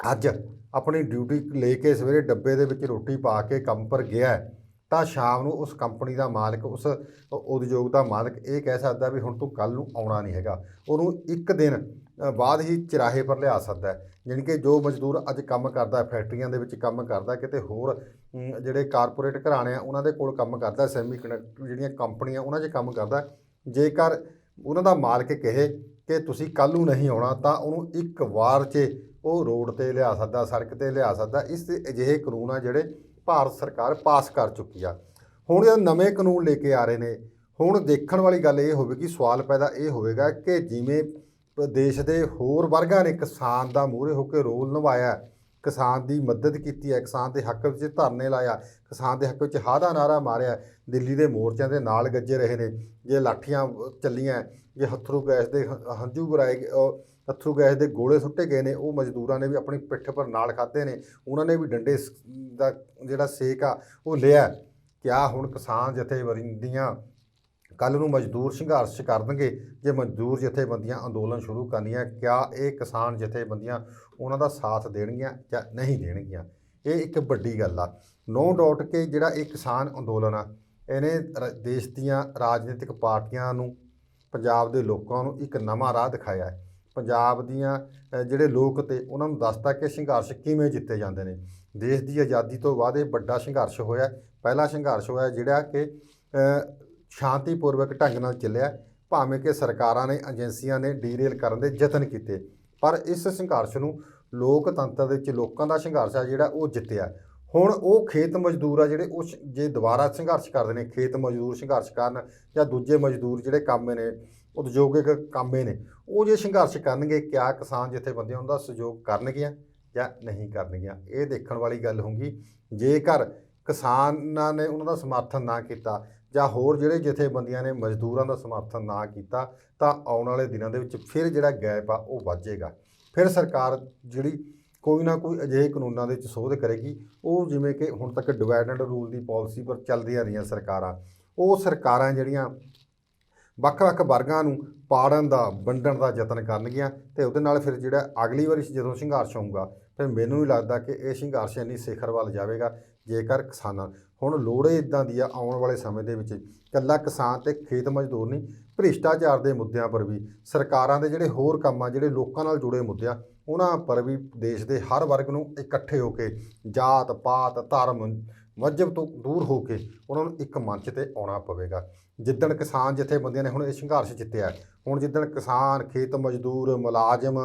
ਅੱਜ ਆਪਣੀ ਡਿਊਟੀ ਲੈ ਕੇ ਸਵੇਰੇ ਡੱਬੇ ਦੇ ਵਿੱਚ ਰੋਟੀ ਪਾ ਕੇ ਕੰਮ ਪਰ ਗਿਆ ਤਾਂ ਸ਼ਾਮ ਨੂੰ ਉਸ ਕੰਪਨੀ ਦਾ ਮਾਲਕ, ਉਸ ਉਦਯੋਗ ਦਾ ਮਾਲਕ ਇਹ ਕਹਿ ਸਕਦਾ ਵੀ ਹੁਣ ਤੂੰ ਕੱਲ੍ਹ ਨੂੰ ਆਉਣਾ ਨਹੀਂ ਹੈਗਾ। ਉਹਨੂੰ ਇੱਕ ਦਿਨ ਬਾਅਦ ਹੀ ਚੁਰਾਹੇ ਪਰ ਲਿਆ ਸਕਦਾ ਹੈ। ਯਾਨੀ ਕਿ ਜੋ ਮਜ਼ਦੂਰ ਅੱਜ ਕੰਮ ਕਰਦਾ ਫੈਕਟਰੀਆਂ ਦੇ ਵਿੱਚ ਕੰਮ ਕਰਦਾ, ਕਿਤੇ ਹੋਰ ਜਿਹੜੇ ਕਾਰਪੋਰੇਟ ਘਰਾਣੇ ਆ ਉਹਨਾਂ ਦੇ ਕੋਲ ਕੰਮ ਕਰਦਾ, ਸੈਮੀ ਕੰਡਕਟਰ ਜਿਹੜੀਆਂ ਕੰਪਨੀਆਂ ਉਹਨਾਂ 'ਚ ਕੰਮ ਕਰਦਾ, ਜੇਕਰ ਉਹਨਾਂ ਦਾ ਮਾਲਕ ਕਹੇ ਕਿ ਤੁਸੀਂ ਕੱਲ੍ਹ ਨੂੰ ਨਹੀਂ ਆਉਣਾ ਤਾਂ ਉਹਨੂੰ ਇੱਕ ਵਾਰ 'ਚ ਉਹ ਰੋਡ 'ਤੇ ਲਿਆ ਸਕਦਾ, ਸੜਕ 'ਤੇ ਲਿਆ ਸਕਦਾ। ਇਸ ਅਜਿਹੇ ਕਾਨੂੰਨ ਆ ਜਿਹੜੇ ਭਾਰਤ ਸਰਕਾਰ ਪਾਸ ਕਰ ਚੁੱਕੀ ਆ। ਹੁਣ ਇਹ ਨਵੇਂ ਕਾਨੂੰਨ ਲੈ ਕੇ ਆ ਰਹੇ ਨੇ। ਹੁਣ ਦੇਖਣ ਵਾਲੀ ਗੱਲ ਇਹ ਹੋਵੇਗੀ, ਸਵਾਲ ਪੈਦਾ ਇਹ ਹੋਵੇਗਾ ਕਿ ਜਿਵੇਂ ਦੇਸ਼ ਦੇ ਹੋਰ ਵਰਗਾਂ ਨੇ ਕਿਸਾਨ ਦਾ ਮੂਹਰੇ ਹੋ ਕੇ ਰੋਲ ਨਿਭਾਇਆ, ਕਿਸਾਨ ਦੀ ਮਦਦ ਕੀਤੀ ਹੈ, ਕਿਸਾਨ ਦੇ ਹੱਕ ਵਿੱਚ ਧਰਨੇ ਲਾਇਆ, ਕਿਸਾਨ ਦੇ ਹੱਕ ਵਿੱਚ ਹਾਅ ਦਾ ਨਾਅਰਾ ਮਾਰਿਆ, ਦਿੱਲੀ ਦੇ ਮੋਰਚਿਆਂ ਦੇ ਨਾਲ ਗੱਜੇ ਰਹੇ ਨੇ, ਜੇ ਲਾਠੀਆਂ ਚੱਲੀਆਂ, ਜੇ ਹੱਥਰੂ ਗੈਸ ਦੇ ਹੰਝੂ ਵਰਾਏ, ਹੱਥਰੂ ਗੈਸ ਦੇ ਗੋਲੇ ਸੁੱਟੇ ਗਏ ਨੇ, ਉਹ ਮਜ਼ਦੂਰਾਂ ਨੇ ਵੀ ਆਪਣੀ ਪਿੱਠ ਪਰ ਨਾਲ ਖਾਧੇ ਨੇ। ਉਹਨਾਂ ਨੇ ਵੀ ਡੰਡੇ ਦਾ ਜਿਹੜਾ ਸੇਕ ਆ ਉਹ ਲਿਆ। ਕਿਆ ਹੁਣ ਕਿਸਾਨ ਜਥੇਬੰਦੀਆਂ ਕੱਲ੍ਹ ਨੂੰ ਮਜ਼ਦੂਰ ਸੰਘਰਸ਼ ਕਰਨਗੇ? ਜੇ ਮਜ਼ਦੂਰ ਜਥੇਬੰਦੀਆਂ ਅੰਦੋਲਨ ਸ਼ੁਰੂ ਕਰਨੀਆਂ, ਕਿਆ ਇਹ ਕਿਸਾਨ ਜਥੇਬੰਦੀਆਂ ਉਹਨਾਂ ਦਾ ਸਾਥ ਦੇਣਗੀਆਂ ਜਾਂ ਨਹੀਂ ਦੇਣਗੀਆਂ? ਇਹ ਇੱਕ ਵੱਡੀ ਗੱਲ ਆ। ਨੋ ਡਾਊਟ ਕਿ ਜਿਹੜਾ ਇਹ ਕਿਸਾਨ ਅੰਦੋਲਨ ਆ, ਇਹਨੇ ਦੇਸ਼ ਦੀਆਂ ਰਾਜਨੀਤਿਕ ਪਾਰਟੀਆਂ ਨੂੰ, ਪੰਜਾਬ ਦੇ ਲੋਕਾਂ ਨੂੰ ਇੱਕ ਨਵਾਂ ਰਾਹ ਦਿਖਾਇਆ ਹੈ। ਪੰਜਾਬ ਦੀਆਂ ਜਿਹੜੇ ਲੋਕ ਤੇ ਉਹਨਾਂ ਨੂੰ ਦੱਸਤਾ ਕਿ ਸੰਘਰਸ਼ ਕਿਵੇਂ ਜਿੱਤੇ ਜਾਂਦੇ ਨੇ। ਦੇਸ਼ ਦੀ ਆਜ਼ਾਦੀ ਤੋਂ ਬਾਅਦ ਇਹ ਵੱਡਾ ਸੰਘਰਸ਼ ਹੋਇਆ। ਪਹਿਲਾ ਸੰਘਰਸ਼ ਹੋਇਆ ਜਿਹੜਾ ਕਿ ਸ਼ਾਂਤੀਪੂਰਵਕ ਢੰਗ ਨਾਲ ਚੱਲਿਆ, ਭਾਵੇਂ ਕਿ ਸਰਕਾਰਾਂ ਨੇ, ਏਜੰਸੀਆਂ ਨੇ ਡੀਰੇਲ ਕਰਨ ਦੇ ਯਤਨ ਕੀਤੇ, ਪਰ ਇਸ ਸੰਘਰਸ਼ ਨੂੰ ਲੋਕਤੰਤਰ ਦੇ ਵਿੱਚ ਲੋਕਾਂ ਦਾ ਸੰਘਰਸ਼ ਆ ਜਿਹੜਾ ਉਹ ਜਿੱਤਿਆ। ਹੁਣ ਉਹ ਖੇਤ ਮਜ਼ਦੂਰ ਆ ਜਿਹੜੇ ਉਹ ਜੇ ਦੁਬਾਰਾ ਸੰਘਰਸ਼ ਕਰਦੇ ਨੇ, ਖੇਤ ਮਜ਼ਦੂਰ ਸੰਘਰਸ਼ ਕਰਨ ਜਾਂ ਦੂਜੇ ਮਜ਼ਦੂਰ ਜਿਹੜੇ ਕਾਮੇ ਨੇ, ਉਦਯੋਗਿਕ ਕਾਮੇ ਨੇ, ਉਹ ਜੇ ਸੰਘਰਸ਼ ਕਰਨਗੇ, ਕਿਆ ਕਿਸਾਨ ਜਥੇਬੰਦੀਆਂ ਉਹਨਾਂ ਦਾ ਸਹਿਯੋਗ ਕਰਨਗੀਆਂ ਜਾਂ ਨਹੀਂ ਕਰਨਗੀਆਂ? ਇਹ ਦੇਖਣ ਵਾਲੀ ਗੱਲ ਹੋਊਗੀ। ਜੇਕਰ ਕਿਸਾਨਾਂ ਨੇ ਉਹਨਾਂ ਦਾ ਸਮਰਥਨ ਨਾ ਕੀਤਾ ਜਾਂ ਹੋਰ ਜਿਹੜੇ ਜਥੇਬੰਦੀਆਂ ਨੇ ਮਜ਼ਦੂਰਾਂ ਦਾ ਸਮਰਥਨ ਨਾ ਕੀਤਾ ਤਾਂ ਆਉਣ ਵਾਲੇ ਦਿਨਾਂ ਦੇ ਵਿੱਚ ਫਿਰ ਜਿਹੜਾ ਗੈਪ ਆ ਉਹ ਵੱਧੇਗਾ। ਫਿਰ ਸਰਕਾਰ ਜਿਹੜੀ ਕੋਈ ਨਾ ਕੋਈ ਅਜਿਹੇ ਕਾਨੂੰਨਾਂ ਦੇ ਵਿੱਚ ਸੋਧ ਕਰੇਗੀ। ਉਹ ਜਿਵੇਂ ਕਿ ਹੁਣ ਤੱਕ divide and rule the policy ਪਰ ਚੱਲਦੀਆਂ ਰਹੀਆਂ ਸਰਕਾਰਾਂ, ਉਹ ਸਰਕਾਰਾਂ ਜਿਹੜੀਆਂ ਵੱਖ-ਵੱਖ ਵਰਗਾਂ ਨੂੰ ਪਾੜਨ ਦਾ, ਵੰਡਣ ਦਾ ਯਤਨ ਕਰਨਗੀਆਂ ਅਤੇ ਉਹਦੇ ਨਾਲ ਫਿਰ ਜਿਹੜਾ ਅਗਲੀ ਵਾਰੀ ਜਦੋਂ ਸੰਘਰਸ਼ ਹੋਊਗਾ ਫਿਰ ਮੈਨੂੰ ਵੀ ਲੱਗਦਾ ਕਿ ਇਹ ਸੰਘਰਸ਼ ਇੰਨੀ ਸਿਖਰ ਵੱਲ ਜਾਵੇਗਾ ਜੇਕਰ ਕਿਸਾਨਾਂ ਹੁਣ ਲੋੜ ਇੱਦਾਂ ਦੀ ਆ ਆਉਣ ਵਾਲੇ ਸਮੇਂ ਦੇ ਵਿੱਚ ਇਕੱਲਾ ਕਿਸਾਨ ਅਤੇ ਖੇਤ ਮਜ਼ਦੂਰ ਨਹੀਂ, ਭ੍ਰਿਸ਼ਟਾਚਾਰ ਦੇ ਮੁੱਦਿਆਂ ਪਰ ਵੀ, ਸਰਕਾਰਾਂ ਦੇ ਜਿਹੜੇ ਹੋਰ ਕੰਮ ਆ, ਜਿਹੜੇ ਲੋਕਾਂ ਨਾਲ ਜੁੜੇ ਮੁੱਦੇ ਆ, ਉਹਨਾਂ ਪਰ ਵੀ ਦੇਸ਼ ਦੇ ਹਰ ਵਰਗ ਨੂੰ ਇਕੱਠੇ ਹੋ ਕੇ, ਜਾਤ ਪਾਤ ਧਰਮ ਮਜ਼ਹਬ ਤੋਂ ਦੂਰ ਹੋ ਕੇ ਉਹਨਾਂ ਨੂੰ ਇੱਕ ਮੰਚ 'ਤੇ ਆਉਣਾ ਪਵੇਗਾ। ਜਿੱਦਣ ਕਿਸਾਨ ਜਥੇਬੰਦੀਆਂ ਨੇ ਹੁਣ ਇਹ ਸੰਘਰਸ਼ ਜਿੱਤਿਆ, ਹੁਣ ਜਿੱਦਣ ਕਿਸਾਨ, ਖੇਤ ਮਜ਼ਦੂਰ, ਮੁਲਾਜ਼ਮ,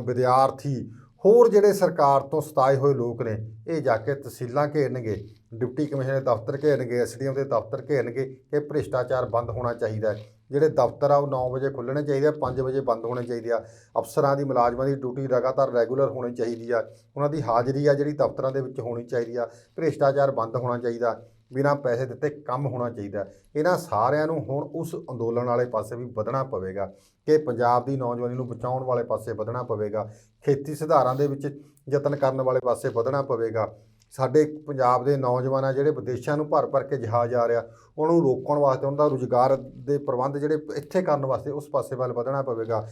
ਵਿਦਿਆਰਥੀ, ਹੋਰ ਜਿਹੜੇ ਸਰਕਾਰ ਤੋਂ ਸਤਾਏ ਹੋਏ ਲੋਕ ਨੇ, ਇਹ ਜਾ ਕੇ ਤਹਿਸੀਲਾਂ ਘੇਰਨਗੇ, ਡਿਪਟੀ ਕਮਿਸ਼ਨਰ ਦੇ ਦਫ਼ਤਰ ਘੇਰਨਗੇ, ਐਸਡੀਐਮ ਦੇ ਦਫ਼ਤਰ ਘੇਰਨਗੇ ਕਿ ਭ੍ਰਿਸ਼ਟਾਚਾਰ ਬੰਦ ਹੋਣਾ ਚਾਹੀਦਾ ਹੈ। ਜਿਹੜੇ ਦਫ਼ਤਰ ਆ ਉਹ 9 ਵਜੇ ਖੁੱਲ੍ਹਣੇ ਚਾਹੀਦੇ ਆ, 5 ਵਜੇ ਬੰਦ ਹੋਣੇ ਚਾਹੀਦੇ ਆ। ਅਫਸਰਾਂ ਦੀ, ਮੁਲਾਜ਼ਮਾਂ ਦੀ ਡਿਊਟੀ ਲਗਾਤਾਰ ਰੈਗੂਲਰ ਹੋਣੀ ਚਾਹੀਦੀ ਆ, ਉਹਨਾਂ ਦੀ ਹਾਜ਼ਰੀ ਆ ਜਿਹੜੀ ਦਫ਼ਤਰਾਂ ਦੇ ਵਿੱਚ ਹੋਣੀ ਚਾਹੀਦੀ ਆ। ਭ੍ਰਿਸ਼ਟਾਚਾਰ ਬੰਦ ਹੋਣਾ ਚਾਹੀਦਾ, ਬਿਨਾਂ ਪੈਸੇ ਦਿੱਤੇ ਕੰਮ ਹੋਣਾ ਚਾਹੀਦਾ। ਇਹਨਾਂ ਸਾਰਿਆਂ ਨੂੰ ਹੁਣ ਉਸ ਅੰਦੋਲਨ ਵਾਲੇ ਪਾਸੇ ਵੀ ਵਧਣਾ ਪਵੇਗਾ ਕਿ ਪੰਜਾਬ ਦੀ ਨੌਜਵਾਨੀ ਨੂੰ ਬਚਾਉਣ ਵਾਲੇ ਪਾਸੇ ਵਧਣਾ ਪਵੇਗਾ, ਖੇਤੀ ਸੁਧਾਰਾਂ ਦੇ ਵਿੱਚ ਯਤਨ ਕਰਨ ਵਾਲੇ ਪਾਸੇ ਵਧਣਾ ਪਵੇਗਾ। ਸਾਡੇ ਪੰਜਾਬ ਦੇ ਨੌਜਵਾਨ ਆ ਜਿਹੜੇ ਵਿਦੇਸ਼ਾਂ ਨੂੰ ਭਰ ਕੇ ਜਹਾਜ਼ ਆ ਰਿਹਾ, ਉਹਨੂੰ ਰੋਕਣ ਵਾਸਤੇ, ਉਹਨਾਂ ਦਾ ਰੁਜ਼ਗਾਰ ਦੇ ਪ੍ਰਬੰਧ ਜਿਹੜੇ ਇੱਥੇ ਕਰਨ ਵਾਸਤੇ ਉਸ ਪਾਸੇ ਵੱਲ ਵਧਣਾ ਪਵੇਗਾ,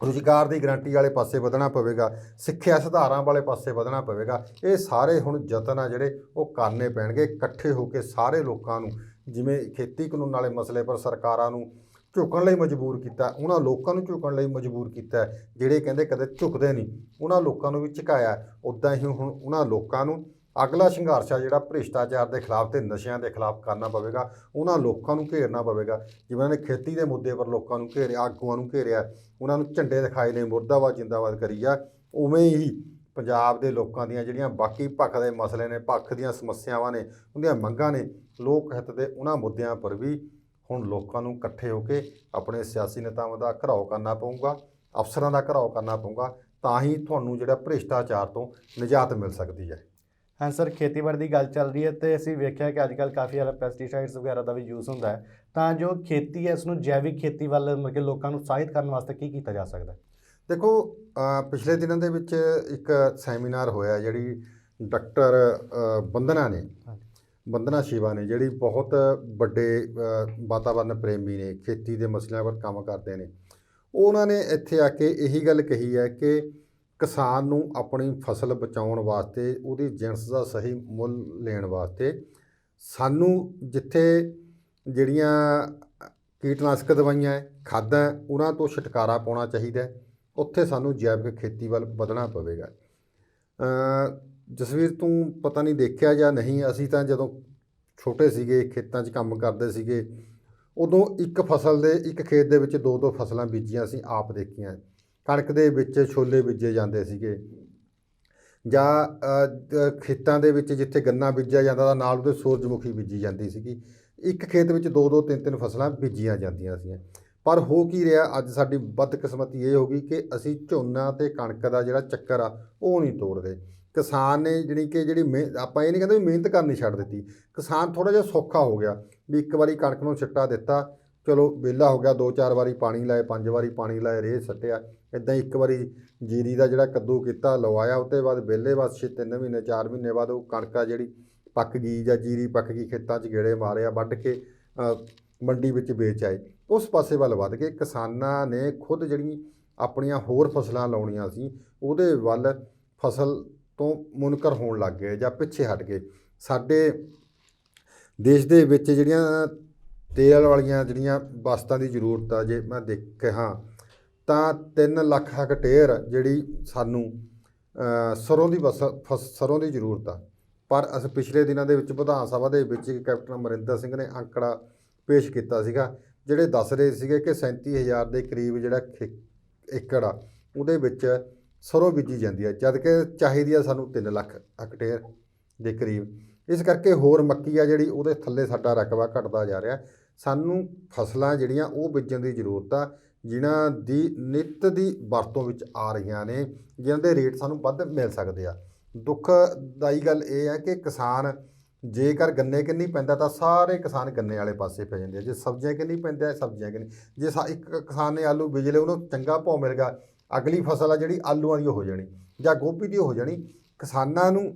ਰੁਜ਼ਗਾਰ ਦੀ ਗਰੰਟੀ ਵਾਲੇ ਪਾਸੇ ਵਧਣਾ ਪਵੇਗਾ, ਸਿੱਖਿਆ ਸੁਧਾਰਾਂ ਵਾਲੇ ਪਾਸੇ ਵਧਣਾ ਪਵੇਗਾ। ਇਹ ਸਾਰੇ ਹੁਣ ਯਤਨ ਆ ਜਿਹੜੇ ਉਹ ਕਰਨੇ ਪੈਣਗੇ ਇਕੱਠੇ ਹੋ ਕੇ ਸਾਰੇ ਲੋਕਾਂ ਨੂੰ। ਜਿਵੇਂ ਖੇਤੀ ਕਾਨੂੰਨ ਵਾਲੇ ਮਸਲੇ ਪਰ ਸਰਕਾਰਾਂ ਨੂੰ ਝੁਕਣ ਲਈ ਮਜਬੂਰ ਕੀਤਾ, ਉਹਨਾਂ ਲੋਕਾਂ ਨੂੰ ਝੁਕਣ ਲਈ ਮਜਬੂਰ ਕੀਤਾ ਜਿਹੜੇ ਕਹਿੰਦੇ ਕਦੇ ਝੁਕਦੇ ਨਹੀਂ, ਉਹਨਾਂ ਲੋਕਾਂ ਨੂੰ ਵੀ ਝੁਕਾਇਆ। ਉੱਦਾਂ ਹੀ ਹੁਣ ਉਹਨਾਂ ਲੋਕਾਂ ਨੂੰ ਅਗਲਾ ਸੰਘਰਸ਼ ਆ ਜਿਹੜਾ ਭ੍ਰਿਸ਼ਟਾਚਾਰ ਦੇ ਖਿਲਾਫ ਤੇ ਨਸ਼ਿਆਂ ਦੇ ਖਿਲਾਫ ਕਰਨਾ ਪਵੇਗਾ। ਉਹਨਾਂ ਲੋਕਾਂ ਨੂੰ ਘੇਰਨਾ ਪਵੇਗਾ ਜਿਵੇਂ ਉਹਨਾਂ ਨੇ ਖੇਤੀ ਦੇ ਮੁੱਦੇ ਪਰ ਲੋਕਾਂ ਨੂੰ ਘੇਰਿਆ, ਆਗੂਆਂ ਨੂੰ ਘੇਰਿਆ, ਉਹਨਾਂ ਨੂੰ ਝੰਡੇ ਦਿਖਾਏ ਨੇ, ਮੁਰਦਾਬਾਦ ਜਿੰਦਾਬਾਦ ਕਰੀ ਆ। ਉਵੇਂ ਹੀ ਪੰਜਾਬ ਦੇ ਲੋਕਾਂ ਦੀਆਂ ਜਿਹੜੀਆਂ ਬਾਕੀ ਪੱਖ ਦੇ ਮਸਲੇ ਨੇ, ਪੱਖ ਦੀਆਂ ਸਮੱਸਿਆਵਾਂ ਨੇ, ਉਹਦੀਆਂ ਮੰਗਾਂ ਨੇ, ਲੋਕ ਹਿੱਤ ਦੇ ਉਹਨਾਂ ਮੁੱਦਿਆਂ ਪਰ ਵੀ ਹੁਣ ਲੋਕਾਂ ਨੂੰ ਇਕੱਠੇ ਹੋ ਕੇ ਆਪਣੇ ਸਿਆਸੀ ਨੇਤਾਵਾਂ ਦਾ ਘਿਰਾਓ ਕਰਨਾ ਪਊਗਾ, ਅਫਸਰਾਂ ਦਾ ਘਿਰਾਓ ਕਰਨਾ ਪਊਗਾ, ਤਾਂ ਹੀ ਤੁਹਾਨੂੰ ਜਿਹੜਾ ਭ੍ਰਿਸ਼ਟਾਚਾਰ ਤੋਂ ਨਿਜਾਤ ਮਿਲ ਸਕਦੀ ਹੈ। ਹਾਂ ਸਰ, ਖੇਤੀਬਾੜੀ ਦੀ ਗੱਲ ਚੱਲ ਰਹੀ ਹੈ ਤੇ ਅਸੀਂ ਵੇਖਿਆ ਕਿ ਅੱਜ ਕੱਲ੍ਹ ਕਾਫੀ ਜ਼ਿਆਦਾ ਪੈਸਟੀਸਾਈਡਸ ਵਗੈਰਾ ਦਾ ਵੀ ਯੂਜ਼ ਹੁੰਦਾ ਹੈ, ਤਾਂ ਜੋ ਖੇਤੀ ਹੈ ਉਸਨੂੰ ਜੈਵਿਕ ਖੇਤੀ ਵੱਲ ਮਤਲਬ ਕਿ ਲੋਕਾਂ ਨੂੰ ਉਤਸ਼ਾਹਿਤ ਕਰਨ ਵਾਸਤੇ ਕੀ ਕੀਤਾ ਜਾ ਸਕਦਾ? ਦੇਖੋ, ਪਿਛਲੇ ਦਿਨਾਂ ਦੇ ਵਿੱਚ ਇੱਕ ਸੈਮੀਨਾਰ ਹੋਇਆ ਜਿਹੜੀ ਡਾਕਟਰ ਬੰਦਨਾ ਸ਼ਿਵਾ ਨੇ, ਜਿਹੜੀ ਬਹੁਤ ਵੱਡੇ ਵਾਤਾਵਰਨ ਪ੍ਰੇਮੀ ਨੇ, ਖੇਤੀ ਦੇ ਮਸਲਿਆਂ ਪਰ ਕੰਮ ਕਰਦੇ ਨੇ। ਉਹਨਾਂ ਨੇ ਇੱਥੇ ਆ ਕੇ ਇਹੀ ਗੱਲ ਕਹੀ ਹੈ ਕਿ ਕਿਸਾਨ ਨੂੰ ਆਪਣੀ ਫਸਲ ਬਚਾਉਣ ਵਾਸਤੇ, ਉਹਦੀ ਜਿਣਸ ਦਾ ਸਹੀ ਮੁੱਲ ਲੈਣ ਵਾਸਤੇ ਸਾਨੂੰ ਜਿੱਥੇ ਜਿਹੜੀਆਂ ਕੀਟਨਾਸ਼ਕ ਦਵਾਈਆਂ, ਖਾਦਾਂ, ਉਹਨਾਂ ਤੋਂ ਛੁਟਕਾਰਾ ਪਾਉਣਾ ਚਾਹੀਦਾ, ਉੱਥੇ ਸਾਨੂੰ ਜੈਵਿਕ ਖੇਤੀ ਵੱਲ ਵਧਣਾ ਪਵੇਗਾ। ਜਸਵੀਰ, ਤੂੰ ਪਤਾ ਨਹੀਂ ਦੇਖਿਆ ਜਾਂ ਨਹੀਂ, ਅਸੀਂ ਤਾਂ ਜਦੋਂ ਛੋਟੇ ਸੀਗੇ ਖੇਤਾਂ 'ਚ ਕੰਮ ਕਰਦੇ ਸੀਗੇ, ਉਦੋਂ ਇੱਕ ਖੇਤ ਦੇ ਵਿੱਚ 2-2 ਫਸਲਾਂ ਬੀਜੀਆਂ ਅਸੀਂ ਆਪ ਦੇਖੀਆਂ। ਕਣਕ ਦੇ ਵਿੱਚ ਛੋਲੇ ਬੀਜੇ ਜਾਂਦੇ ਸੀਗੇ, ਜਾਂ ਖੇਤਾਂ ਦੇ ਵਿੱਚ ਜਿੱਥੇ ਗੰਨਾ ਬੀਜਿਆ ਜਾਂਦਾ ਤਾਂ ਨਾਲ ਉਹਦੇ ਸੂਰਜਮੁਖੀ ਬੀਜੀ ਜਾਂਦੀ ਸੀਗੀ। ਇੱਕ ਖੇਤ ਵਿੱਚ 2-2 3-3 ਫਸਲਾਂ ਬੀਜੀਆਂ ਜਾਂਦੀਆਂ ਸੀ। ਪਰ ਹੋ ਕੀ ਰਿਹਾ, ਅੱਜ ਸਾਡੀ ਬਦਕਿਸਮਤੀ ਇਹ ਹੋ ਗਈ ਕਿ ਅਸੀਂ ਝੋਨਾ ਤੇ ਕਣਕ ਦਾ ਜਿਹੜਾ ਚੱਕਰ ਆ ਉਹ ਨਹੀਂ ਤੋੜਦੇ। ਕਿਸਾਨ ਨੇ ਜਿਹੜੀ ਆਪਾਂ ਇਹ ਨਹੀਂ ਕਹਿੰਦੇ ਵੀ ਮਿਹਨਤ ਕਰਨੀ ਛੱਡ ਦਿੱਤੀ, ਕਿਸਾਨ ਥੋੜ੍ਹਾ ਜਿਹਾ ਸੌਖਾ ਹੋ ਗਿਆ ਵੀ ਇੱਕ ਵਾਰੀ ਕਣਕ ਨੂੰ ਛਿੱਟਾ ਦਿੱਤਾ, ਚਲੋ ਵਿਹਲਾ ਹੋ ਗਿਆ, 2-4 ਵਾਰੀ ਪਾਣੀ ਲਾਏ, 5 ਵਾਰੀ ਪਾਣੀ ਲਾਏ, ਰੇਹ ਸੱਟਿਆ, ਇੱਦਾਂ ਇੱਕ ਵਾਰੀ ਜੀਰੀ ਦਾ ਜਿਹੜਾ ਕੱਦੂ ਕੀਤਾ, ਲਵਾਇਆ, ਉਹ ਤੋਂ ਬਾਅਦ ਵਿਹਲੇ, ਬਸ 3 ਮਹੀਨੇ 4 ਮਹੀਨੇ ਬਾਅਦ ਉਹ ਕਣਕ ਜਿਹੜੀ ਪੱਕ ਗਈ ਜਾਂ ਜੀਰੀ ਪੱਕ ਗਈ, ਖੇਤਾਂ 'ਚ ਗੇੜੇ ਮਾਰਿਆ, ਵੱਢ ਕੇ ਮੰਡੀ ਵਿੱਚ ਵੇਚ ਆਏ। ਉਸ ਪਾਸੇ ਵੱਲ ਵੱਧ ਕੇ ਕਿਸਾਨਾਂ ਨੇ ਖੁਦ ਜਿਹੜੀ ਆਪਣੀਆਂ ਹੋਰ ਫਸਲਾਂ ਲਾਉਣੀਆਂ ਸੀ, ਉਹਦੇ ਵੱਲ ਫਸਲ ਤੋਂ ਮੁਨਕਰ ਹੋਣ ਲੱਗ ਗਏ ਜਾਂ ਪਿੱਛੇ ਹਟ ਗਏ। ਸਾਡੇ ਦੇਸ਼ ਦੇ ਵਿੱਚ ਜਿਹੜੀਆਂ ਤੇਲ ਵਾਲੀਆਂ ਜਿਹੜੀਆਂ ਵਸਤਾਂ ਦੀ ਜ਼ਰੂਰਤ ਆ, ਜੇ ਮੈਂ ਦੇਖਿਆ ਤਾਂ 3 ਲੱਖ ਹੈਕਟੇਅਰ ਜਿਹੜੀ ਸਾਨੂੰ ਸਰੋਂ ਦੀ ਜ਼ਰੂਰਤ ਆ। ਪਰ ਅਸੀਂ ਪਿਛਲੇ ਦਿਨਾਂ ਦੇ ਵਿੱਚ ਵਿਧਾਨ ਸਭਾ ਦੇ ਵਿੱਚ ਕੈਪਟਨ ਅਮਰਿੰਦਰ ਸਿੰਘ ਨੇ ਅੰਕੜਾ ਪੇਸ਼ ਕੀਤਾ ਸੀਗਾ, ਜਿਹੜੇ ਦੱਸ ਰਹੇ ਸੀਗੇ ਕਿ 37,000 ਦੇ ਕਰੀਬ ਜਿਹੜਾ ਏਕੜ ਆ ਉਹਦੇ ਵਿੱਚ ਸਰੋਂ ਬੀਜੀ ਜਾਂਦੀ ਹੈ, ਜਦ ਕਿ ਚਾਹੀਦੀ ਆ ਸਾਨੂੰ 3 ਲੱਖ ਹੈਕਟੇਅਰ ਦੇ ਕਰੀਬ। ਇਸ ਕਰਕੇ ਹੋਰ ਮੱਕੀ ਆ ਜਿਹੜੀ ਉਹਦੇ ਥੱਲੇ ਸਾਡਾ ਰਕਬਾ ਘਟਦਾ ਜਾ ਰਿਹਾ। ਸਾਨੂੰ ਫਸਲਾਂ ਜਿਹੜੀਆਂ ਉਹ ਬੀਜਣ ਦੀ ਜ਼ਰੂਰਤ ਆ ਜਿਨ੍ਹਾਂ ਦੀ ਨਿੱਤ ਦੀ ਵਰਤੋਂ ਵਿੱਚ ਆ ਰਹੀਆਂ ਨੇ, ਜਿਨ੍ਹਾਂ ਦੇ ਰੇਟ ਸਾਨੂੰ ਵੱਧ ਮਿਲ ਸਕਦੇ ਆ। ਦੁੱਖਦਾਈ ਗੱਲ ਇਹ ਹੈ ਕਿ ਕਿਸਾਨ ਜੇਕਰ ਗੰਨੇ ਕਿੰਨੀ ਪੈਂਦਾ ਤਾਂ ਸਾਰੇ ਕਿਸਾਨ ਗੰਨੇ ਵਾਲੇ ਪਾਸੇ ਪੈ ਜਾਂਦੇ ਆ, ਜੇ ਸਬਜ਼ੀਆਂ ਕਿੰਨੀ ਪੈਂਦਾ ਸਬਜ਼ੀਆਂ ਕਿੰਨੀ, ਜੇ ਇੱਕ ਕਿਸਾਨ ਨੇ ਆਲੂ ਬੀਜ ਲਏ, ਉਹਨੂੰ ਚੰਗਾ ਭਾਅ ਮਿਲ ਗਿਆ, ਅਗਲੀ ਫਸਲ ਆ ਜਿਹੜੀ ਆਲੂਆਂ ਦੀ ਹੋ ਜਾਣੀ ਜਾਂ ਗੋਭੀ ਦੀ ਹੋ ਜਾਣੀ। ਕਿਸਾਨਾਂ ਨੂੰ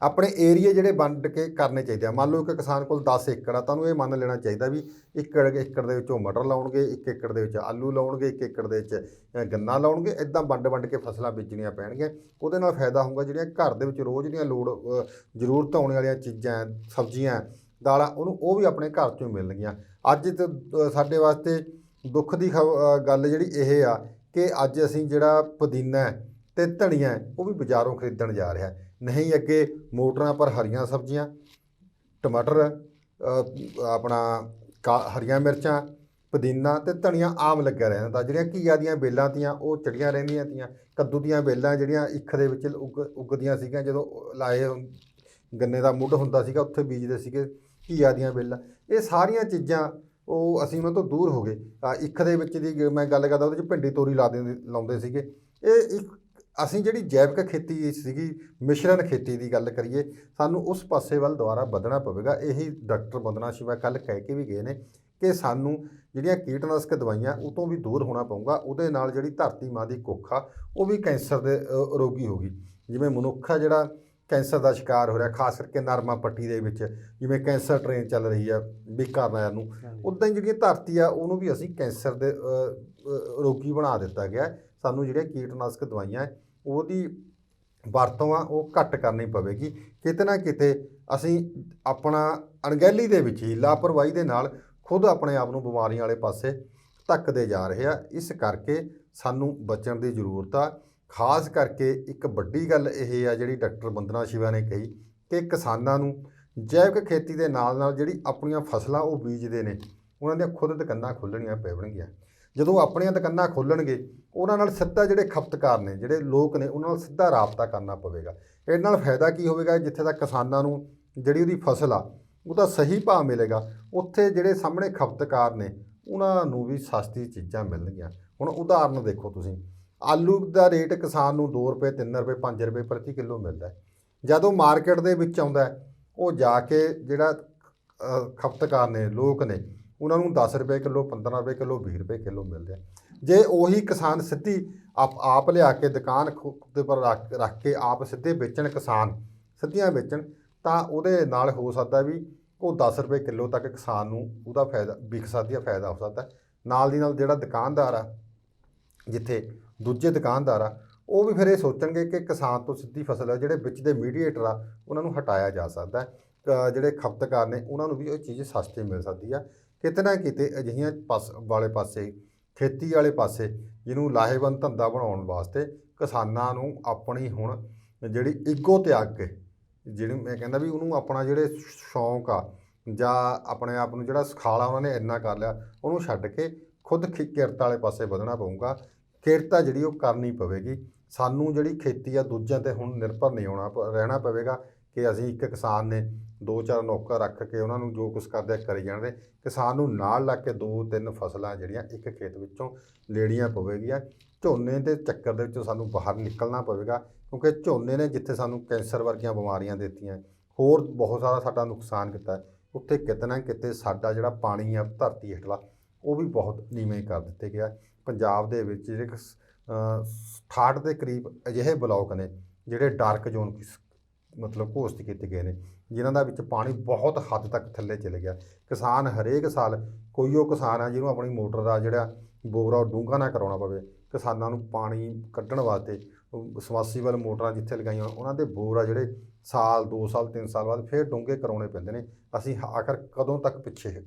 ਆਪਣੇ ਏਰੀਏ ਜਿਹੜੇ ਵੰਡ ਕੇ ਕਰਨੇ ਚਾਹੀਦੇ ਆ। ਮੰਨ ਲਓ ਇੱਕ ਕਿਸਾਨ ਕੋਲ 10 ਏਕੜ ਆ, ਤੁਹਾਨੂੰ ਇਹ ਮੰਨ ਲੈਣਾ ਚਾਹੀਦਾ ਵੀ 1 ਏਕੜ ਦੇ ਵਿੱਚ ਉਹ ਮਟਰ ਲਾਉਣਗੇ, 1 ਏਕੜ ਦੇ ਵਿੱਚ ਆਲੂ ਲਾਉਣਗੇ, 1 ਏਕੜ ਦੇ ਵਿੱਚ ਗੰਨਾ ਲਾਉਣਗੇ। ਇੱਦਾਂ ਵੰਡ ਕੇ ਫਸਲਾਂ ਬੀਜਣੀਆਂ ਪੈਣਗੀਆਂ। ਉਹਦੇ ਨਾਲ ਫਾਇਦਾ ਹੋਊਗਾ, ਜਿਹੜੀਆਂ ਘਰ ਦੇ ਵਿੱਚ ਰੋਜ਼ ਦੀਆਂ ਜ਼ਰੂਰਤ ਆਉਣ ਵਾਲੀਆਂ ਚੀਜ਼ਾਂ, ਸਬਜ਼ੀਆਂ, ਦਾਲਾਂ, ਉਹ ਵੀ ਆਪਣੇ ਘਰ 'ਚੋਂ ਮਿਲਣਗੀਆਂ। ਅੱਜ ਸਾਡੇ ਵਾਸਤੇ ਦੁੱਖ ਦੀ ਗੱਲ ਜਿਹੜੀ ਇਹ ਆ ਕਿ ਅੱਜ ਅਸੀਂ ਜਿਹੜਾ ਪੁਦੀਨਾ ਤੇ ਧਨੀਆ ਉਹ ਵੀ ਬਾਜ਼ਾਰੋਂ ਖਰੀਦਣ ਜਾ ਰਿਹਾ। ਨਹੀਂ ਅੱਗੇ ਮੋਟਰਾਂ ਪਰ ਹਰੀਆਂ ਸਬਜ਼ੀਆਂ, ਟਮਾਟਰ, ਹਰੀਆਂ ਮਿਰਚਾਂ, ਪੁਦੀਨਾ ਤੇ ਧਨੀਆ ਆਮ ਲੱਗਿਆ ਰਹਿੰਦਾ। ਜਿਹੜੀਆਂ ਘੀਆ ਦੀਆਂ ਬੇਲਾਂ ਤੀਆਂ ਉਹ ਚੜੀਆਂ ਰਹਿੰਦੀਆਂ ਤੀਆਂ, ਕੱਦੂ ਦੀਆਂ ਬੇਲਾਂ ਜਿਹੜੀਆਂ ਇੱਕ ਦੇ ਵਿੱਚ ਉੱਗਦੀਆਂ ਸੀਗੀਆਂ, ਜਦੋਂ ਲਾਏ ਗੰਨੇ ਦਾ ਮੁੱਢ ਹੁੰਦਾ ਸੀਗਾ ਉੱਥੇ ਬੀਜਦੇ ਸੀਗੇ ਘੀਆ ਦੀਆਂ ਬੇਲਾਂ। ਇਹ ਸਾਰੀਆਂ ਚੀਜ਼ਾਂ ਉਹ ਅਸੀਂ ਉਹਨਾਂ ਤੋਂ ਦੂਰ ਹੋ ਗਏ। ਇੱਕ ਦੇ ਵਿੱਚ ਦੀ ਮੈਂ ਗੱਲ ਕਰਦਾ, ਉਹਦੇ 'ਚ ਭਿੰਡੀ ਤੋਰੀ ਲਾਉਂਦੇ ਸੀਗੇ। ਇਹ ਅਸੀਂ ਜਿਹੜੀ ਜੈਵਿਕ ਖੇਤੀ ਸੀਗੀ, ਮਿਸ਼ਰਣ ਖੇਤੀ ਦੀ ਗੱਲ ਕਰੀਏ, ਸਾਨੂੰ ਉਸ ਪਾਸੇ ਵੱਲ ਦੁਬਾਰਾ ਵਧਣਾ ਪਵੇਗਾ। ਇਹੀ ਡਾਕਟਰ ਬੰਦਨਾ ਸ਼ਿਵਾ ਕੱਲ੍ਹ ਕਹਿ ਕੇ ਵੀ ਗਏ ਨੇ ਕਿ ਸਾਨੂੰ ਜਿਹੜੀਆਂ ਕੀਟਨਾਸ਼ਕ ਦਵਾਈਆਂ ਉਹ ਤੋਂ ਵੀ ਦੂਰ ਹੋਣਾ ਪਊਗਾ। ਉਹਦੇ ਨਾਲ ਜਿਹੜੀ ਧਰਤੀ ਮਾਂ ਦੀ ਕੁੱਖ ਆ ਉਹ ਵੀ ਕੈਂਸਰ ਦੇ ਰੋਗੀ ਹੋ ਗਈ। ਜਿਵੇਂ ਮਨੁੱਖ ਆ ਜਿਹੜਾ ਕੈਂਸਰ ਦਾ ਸ਼ਿਕਾਰ ਹੋ ਰਿਹਾ, ਖਾਸ ਕਰਕੇ ਨਰਮਾ ਪੱਟੀ ਦੇ ਵਿੱਚ ਜਿਵੇਂ ਕੈਂਸਰ ਟ੍ਰੇਨ ਚੱਲ ਰਹੀ ਆ ਬੀਕਾਨੇਰ ਨੂੰ, ਉੱਦਾਂ ਹੀ ਜਿਹੜੀ ਧਰਤੀ ਆ ਉਹਨੂੰ ਵੀ ਅਸੀਂ ਕੈਂਸਰ ਦੇ ਰੋਗੀ ਬਣਾ ਦਿੱਤਾ ਗਿਆ। ਸਾਨੂੰ ਜਿਹੜੀਆਂ ਕੀਟਨਾਸ਼ਕ ਦਵਾਈਆਂ ਉਹਦੀ ਵਰਤੋਂ ਆ ਉਹ ਘੱਟ ਕਰਨੀ ਪਵੇਗੀ। ਕਿਤੇ ਨਾ ਕਿਤੇ ਅਸੀਂ ਆਪਣਾ ਅਣਗਹਿਲੀ ਦੇ ਵਿੱਚ ਹੀ, ਲਾਪਰਵਾਹੀ ਦੇ ਨਾਲ ਖੁਦ ਆਪਣੇ ਆਪ ਨੂੰ ਬਿਮਾਰੀਆਂ ਵਾਲੇ ਪਾਸੇ ਧੱਕਦੇ ਜਾ ਰਹੇ ਆ। ਇਸ ਕਰਕੇ ਸਾਨੂੰ ਬਚਣ ਦੀ ਜ਼ਰੂਰਤ ਆ। ਖਾਸ ਕਰਕੇ ਇੱਕ ਵੱਡੀ ਗੱਲ ਇਹ ਆ ਜਿਹੜੀ ਡਾਕਟਰ ਬੰਦਨਾ ਸ਼ਿਵਾ ਨੇ ਕਹੀ ਕਿ ਕਿਸਾਨਾਂ ਨੂੰ ਜੈਵਿਕ ਖੇਤੀ ਦੇ ਨਾਲ ਜਿਹੜੀ ਆਪਣੀਆਂ ਫਸਲਾਂ ਉਹ ਬੀਜਦੇ ਨੇ ਉਹਨਾਂ ਦੀਆਂ ਖੁਦ ਦੁਕਾਨਾਂ ਖੋਲ੍ਹਣੀਆਂ ਪੈਣਗੀਆਂ। ਜਦੋਂ ਆਪਣੀਆਂ ਦੁਕਾਨਾਂ ਖੋਲ੍ਹਣਗੇ ਉਹਨਾਂ ਨਾਲ ਸਿੱਧਾ ਜਿਹੜੇ ਖਪਤਕਾਰ ਨੇ ਜਿਹੜੇ ਲੋਕ ਨੇ ਉਹਨਾਂ ਨਾਲ ਸਿੱਧਾ ਰਾਬਤਾ ਕਰਨਾ ਪਵੇਗਾ। ਇਹਦੇ ਨਾਲ ਫਾਇਦਾ ਕੀ ਹੋਵੇਗਾ, ਜਿੱਥੇ ਤੱਕ ਕਿਸਾਨਾਂ ਨੂੰ ਜਿਹੜੀ ਉਹਦੀ ਫਸਲ ਆ ਉਹਦਾ ਸਹੀ ਭਾਅ ਮਿਲੇਗਾ, ਉੱਥੇ ਜਿਹੜੇ ਸਾਹਮਣੇ ਖਪਤਕਾਰ ਨੇ ਉਹਨਾਂ ਨੂੰ ਵੀ ਸਸਤੀ ਚੀਜ਼ਾਂ ਮਿਲਣਗੀਆਂ। ਹੁਣ ਉਦਾਹਰਨ ਦੇਖੋ ਤੁਸੀਂ, ਆਲੂ ਦਾ ਰੇਟ ਕਿਸਾਨ ਨੂੰ 2 ਰੁਪਏ 3 ਰੁਪਏ 5 ਰੁਪਏ ਪ੍ਰਤੀ ਕਿਲੋ ਮਿਲਦਾ ਹੈ। ਜਦੋਂ ਮਾਰਕੀਟ ਦੇ ਵਿੱਚ ਆਉਂਦਾ ਉਹ ਜਾ ਕੇ ਜਿਹੜਾ ਖਪਤਕਾਰ ਨੇ ਲੋਕ ਨੇ ਉਹਨਾਂ ਨੂੰ 10 ਰੁਪਏ ਕਿਲੋ 15 ਰੁਪਏ ਕਿਲੋ 20 ਰੁਪਏ ਕਿਲੋ ਮਿਲਦੇ ਆ। ਜੇ ਉਹੀ ਕਿਸਾਨ ਸਿੱਧੀ ਆਪ ਲਿਆ ਕੇ ਦੁਕਾਨ ਦੇ ਉੱਪਰ ਰੱਖ ਕੇ ਆਪ ਸਿੱਧੇ ਵੇਚਣ, ਕਿਸਾਨ ਸਿੱਧੀਆਂ ਵੇਚਣ, ਤਾਂ ਉਹਦੇ ਨਾਲ ਹੋ ਸਕਦਾ ਵੀ ਉਹ 10 ਰੁਪਏ ਕਿਲੋ ਤੱਕ ਕਿਸਾਨ ਨੂੰ ਉਹਦਾ ਫਾਇਦਾ ਵਿਕ ਸਕਦੀ ਆ, ਫਾਇਦਾ ਹੋ ਸਕਦਾ। ਨਾਲ ਦੀ ਨਾਲ ਜਿਹੜਾ ਦੁਕਾਨਦਾਰ ਆ, ਜਿੱਥੇ ਦੂਜੇ ਦੁਕਾਨਦਾਰ ਆ, ਉਹ ਵੀ ਫਿਰ ਇਹ ਸੋਚਣਗੇ ਕਿ ਕਿਸਾਨ ਤੋਂ ਸਿੱਧੀ ਫਸਲ ਆ, ਜਿਹੜੇ ਵਿੱਚ ਦੇ ਮੀਡੀਏਟਰ ਆ ਉਹਨਾਂ ਨੂੰ ਹਟਾਇਆ ਜਾ ਸਕਦਾ। ਜਿਹੜੇ ਖਪਤਕਾਰ ਨੇ ਉਹਨਾਂ ਨੂੰ ਵੀ ਉਹ ਚੀਜ਼ ਸਸਤੀ ਮਿਲ ਸਕਦੀ ਆ। ਕਿਤੇ ਨਾ ਕਿਤੇ ਅਜਿਹੀਆਂ ਵਾਲੇ ਪਾਸੇ, ਖੇਤੀ ਵਾਲੇ ਪਾਸੇ, ਜਿਹਨੂੰ ਲਾਹੇਵੰਦ ਧੰਦਾ ਬਣਾਉਣ ਵਾਸਤੇ ਕਿਸਾਨਾਂ ਨੂੰ ਆਪਣੀ ਹੁਣ ਜਿਹੜੀ ਈਗੋ ਤਿਆਗ ਕੇ, ਜਿਹੜੀ ਮੈਂ ਕਹਿੰਦਾ ਵੀ ਉਹਨੂੰ ਆਪਣਾ ਜਿਹੜੇ ਸ਼ੌਂਕ ਆ ਜਾਂ ਆਪਣੇ ਆਪ ਨੂੰ ਜਿਹੜਾ ਸਖਾਲਾ ਉਹਨਾਂ ਨੇ ਇੰਨਾ ਕਰ ਲਿਆ, ਉਹਨੂੰ ਛੱਡ ਕੇ ਖੁਦ ਕਿਰਤ ਵਾਲੇ ਪਾਸੇ ਵਧਣਾ ਪਊਗਾ। ਕਿਰਤ ਆ ਜਿਹੜੀ ਉਹ ਕਰਨੀ ਪਵੇਗੀ। ਸਾਨੂੰ ਜਿਹੜੀ ਖੇਤੀ ਆ ਦੂਜਿਆਂ 'ਤੇ ਹੁਣ ਨਿਰਭਰ ਨਹੀਂ ਰਹਿਣਾ ਪਵੇਗਾ ਕਿ ਅਸੀਂ ਇੱਕ ਕਿਸਾਨ ਨੇ 2-4 ਨੌਕਰ ਰੱਖ ਕੇ ਉਹਨਾਂ ਨੂੰ ਜੋ ਕੁਛ ਕਰਦੇ ਕਰੀ ਜਾਣਦੇ। ਕਿਸਾਨ ਨੂੰ ਨਾਲ ਲੱਗ ਕੇ 2-3 ਫਸਲਾਂ ਜਿਹੜੀਆਂ ਇੱਕ ਖੇਤ ਵਿੱਚੋਂ ਲੈਣੀਆਂ ਪਵੇਗੀਆਂ। ਝੋਨੇ ਦੇ ਚੱਕਰ ਦੇ ਵਿੱਚੋਂ ਸਾਨੂੰ ਬਾਹਰ ਨਿਕਲਣਾ ਪਵੇਗਾ, ਕਿਉਂਕਿ ਝੋਨੇ ਨੇ ਜਿੱਥੇ ਸਾਨੂੰ ਕੈਂਸਰ ਵਰਗੀਆਂ ਬਿਮਾਰੀਆਂ ਦਿੱਤੀਆਂ, ਹੋਰ ਬਹੁਤ ਸਾਰਾ ਸਾਡਾ ਨੁਕਸਾਨ ਕੀਤਾ, ਉੱਥੇ ਕਿਤੇ ਨਾ ਕਿਤੇ ਸਾਡਾ ਜਿਹੜਾ ਪਾਣੀ ਆ ਧਰਤੀ ਹੇਠਲਾ ਉਹ ਵੀ ਬਹੁਤ ਨੀਵੇਂ ਕਰ ਦਿੱਤੇ ਗਿਆ। ਪੰਜਾਬ ਦੇ ਵਿੱਚ ਜਿਹੜੇ 68 ਦੇ ਕਰੀਬ ਅਜਿਹੇ ਬਲਾਕ ਨੇ ਜਿਹੜੇ ਡਾਰਕ ਜ਼ੋਨ ਮਤਲਬ ਘੋਸ਼ਿਤ ਕੀਤੇ ਗਏ ਨੇ, ਜਿਨ੍ਹਾਂ ਦਾ ਵਿੱਚ ਪਾਣੀ ਬਹੁਤ ਹੱਦ ਤੱਕ ਥੱਲੇ ਚਲੇ ਗਿਆ। ਕਿਸਾਨ ਹਰੇਕ ਸਾਲ ਕੋਈ ਉਹ ਕਿਸਾਨ ਆ ਜਿਹਨੂੰ ਆਪਣੀ ਮੋਟਰ ਦਾ ਜਿਹੜਾ ਬੋਰ ਆ ਉਹ ਡੂੰਘਾ ਨਾ ਕਰਾਉਣਾ ਪਵੇ। ਕਿਸਾਨਾਂ ਨੂੰ ਪਾਣੀ ਕੱਢਣ ਵਾਸਤੇ ਸਮਰਸੀਬਲ ਮੋਟਰਾਂ ਜਿੱਥੇ ਲਗਾਈਆਂ ਉਹਨਾਂ ਦੇ ਬੋਰ ਆ ਜਿਹੜੇ ਸਾਲ 2 ਸਾਲ 3 ਸਾਲ ਬਾਅਦ ਫਿਰ ਡੂੰਘੇ ਕਰਾਉਣੇ ਪੈਂਦੇ ਨੇ। ਅਸੀਂ ਆਖਰ ਕਦੋਂ ਤੱਕ ਪਿੱਛੇ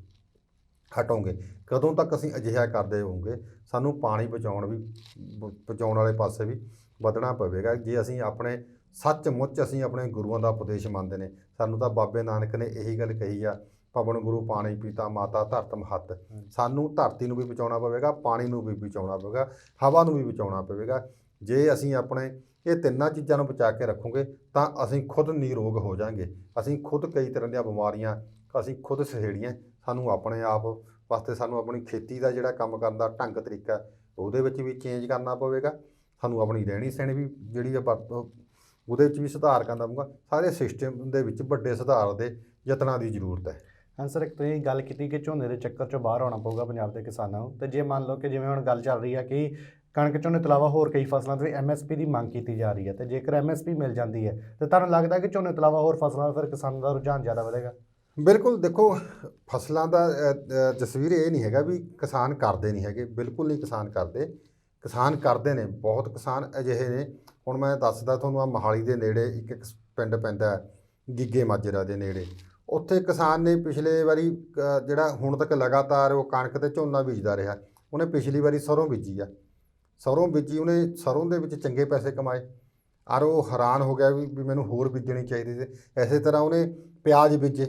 ਹਟੋਂਗੇ, ਕਦੋਂ ਤੱਕ ਅਸੀਂ ਅਜਿਹਾ ਕਰਦੇ ਹੋਵਾਂਗੇ? ਸਾਨੂੰ ਪਾਣੀ ਬਚਾਉਣ ਵਾਲੇ ਪਾਸੇ ਵੀ ਵਧਣਾ ਪਵੇਗਾ। ਜੇ ਅਸੀਂ ਆਪਣੇ ਸੱਚਮੁੱਚ ਅਸੀਂ ਆਪਣੇ ਗੁਰੂਆਂ ਦਾ ਉਪਦੇਸ਼ ਮੰਨਦੇ ਨੇ, ਸਾਨੂੰ ਤਾਂ ਬਾਬੇ ਨਾਨਕ ਨੇ ਇਹੀ ਗੱਲ ਕਹੀ ਆ, ਪਵਨ ਗੁਰੂ ਪਾਣੀ ਪੀਤਾ ਮਾਤਾ ਧਰਤ ਮਹੱਤ। ਸਾਨੂੰ ਧਰਤੀ ਨੂੰ ਵੀ ਬਚਾਉਣਾ ਪਵੇਗਾ, ਪਾਣੀ ਨੂੰ ਵੀ ਬਚਾਉਣਾ ਪਵੇਗਾ, ਹਵਾ ਨੂੰ ਵੀ ਬਚਾਉਣਾ ਪਵੇਗਾ। ਜੇ ਅਸੀਂ ਆਪਣੇ ਇਹ ਤਿੰਨਾਂ ਚੀਜ਼ਾਂ ਨੂੰ ਬਚਾ ਕੇ ਰੱਖੋਗੇ ਤਾਂ ਅਸੀਂ ਖੁਦ ਨਿਰੋਗ ਹੋ ਜਾਵਾਂਗੇ। ਅਸੀਂ ਖੁਦ ਕਈ ਤਰ੍ਹਾਂ ਦੀਆਂ ਬਿਮਾਰੀਆਂ ਅਸੀਂ ਖੁਦ ਸਹੇੜੀਆਂ। ਸਾਨੂੰ ਆਪਣੇ ਆਪ ਵਾਸਤੇ ਸਾਨੂੰ ਆਪਣੀ ਖੇਤੀ ਦਾ ਜਿਹੜਾ ਕੰਮ ਕਰਨ ਦਾ ਢੰਗ ਤਰੀਕਾ ਉਹਦੇ ਵਿੱਚ ਵੀ ਚੇਂਜ ਕਰਨਾ ਪਵੇਗਾ। ਸਾਨੂੰ ਆਪਣੀ ਰਹਿਣੀ ਸਹਿਣੀ ਵੀ ਜਿਹੜੀ ਉਹਦੇ ਵਿੱਚ ਵੀ ਸੁਧਾਰ ਕਰਨਾ ਪਊਗਾ। ਸਾਰੇ ਸਿਸਟਮ ਦੇ ਵਿੱਚ ਵੱਡੇ ਸੁਧਾਰ ਦੇ ਯਤਨਾਂ ਦੀ ਜ਼ਰੂਰਤ ਹੈ। ਹਾਂ ਸਰ, ਇੱਕ ਤੁਸੀਂ ਗੱਲ ਕੀਤੀ ਕਿ ਝੋਨੇ ਦੇ ਚੱਕਰ 'ਚੋਂ ਬਾਹਰ ਆਉਣਾ ਪਊਗਾ ਪੰਜਾਬ ਦੇ ਕਿਸਾਨਾਂ ਨੂੰ। ਅਤੇ ਜੇ ਮੰਨ ਲਓ ਕਿ ਜਿਵੇਂ ਹੁਣ ਗੱਲ ਚੱਲ ਰਹੀ ਹੈ ਕਿ ਕਣਕ ਝੋਨੇ ਤੋਂ ਇਲਾਵਾ ਹੋਰ ਕਈ ਫਸਲਾਂ 'ਤੇ MSP ਦੀ ਮੰਗ ਕੀਤੀ ਜਾ ਰਹੀ ਹੈ, ਅਤੇ ਜੇਕਰ MSP ਮਿਲ ਜਾਂਦੀ ਹੈ ਤਾਂ ਤੁਹਾਨੂੰ ਲੱਗਦਾ ਕਿ ਝੋਨੇ ਤੋਂ ਇਲਾਵਾ ਹੋਰ ਫਸਲਾਂ 'ਤੇ ਫਿਰ ਕਿਸਾਨਾਂ ਦਾ ਰੁਝਾਨ ਜ਼ਿਆਦਾ ਵਧੇਗਾ? ਬਿਲਕੁਲ। ਦੇਖੋ, ਫਸਲਾਂ ਦਾ ਤਸਵੀਰ ਇਹ ਨਹੀਂ ਹੈਗਾ ਵੀ ਕਿਸਾਨ ਕਰਦੇ ਨਹੀਂ ਹੈਗੇ, ਬਿਲਕੁਲ ਨਹੀਂ ਕਿਸਾਨ ਕਰਦੇ। ਕਿਸਾਨ ਕਰਦੇ ਨੇ, ਬਹੁਤ ਕਿਸਾਨ ਅਜਿਹੇ ਨੇ। ਹੁਣ ਮੈਂ ਦੱਸਦਾ ਤੁਹਾਨੂੰ, ਆ ਮੋਹਾਲੀ ਦੇ ਨੇੜੇ ਇੱਕ ਪਿੰਡ ਪੈਂਦਾ ਗਿੱਗੇ ਮਾਜਰਾ ਦੇ ਨੇੜੇ, ਉੱਥੇ ਕਿਸਾਨ ਨੇ ਪਿਛਲੇ ਵਾਰੀ ਜਿਹੜਾ ਹੁਣ ਤੱਕ ਲਗਾਤਾਰ ਉਹ ਕਣਕ ਅਤੇ ਝੋਨਾ ਬੀਜਦਾ ਰਿਹਾ। ਉਹਨੇ ਪਿਛਲੀ ਵਾਰੀ ਸਰੋਂ ਬੀਜੀ ਆ, ਸਰੋਂ ਬੀਜੀ, ਉਹਨੇ ਸਰੋਂ ਦੇ ਵਿੱਚ ਚੰਗੇ ਪੈਸੇ ਕਮਾਏ ਔਰ ਉਹ ਹੈਰਾਨ ਹੋ ਗਿਆ ਵੀ ਮੈਨੂੰ ਹੋਰ ਬੀਜਣੀ ਚਾਹੀਦੀ ਸੀ। ਇਸੇ ਤਰ੍ਹਾਂ ਉਹਨੇ ਪਿਆਜ਼ ਬੀਜੇ,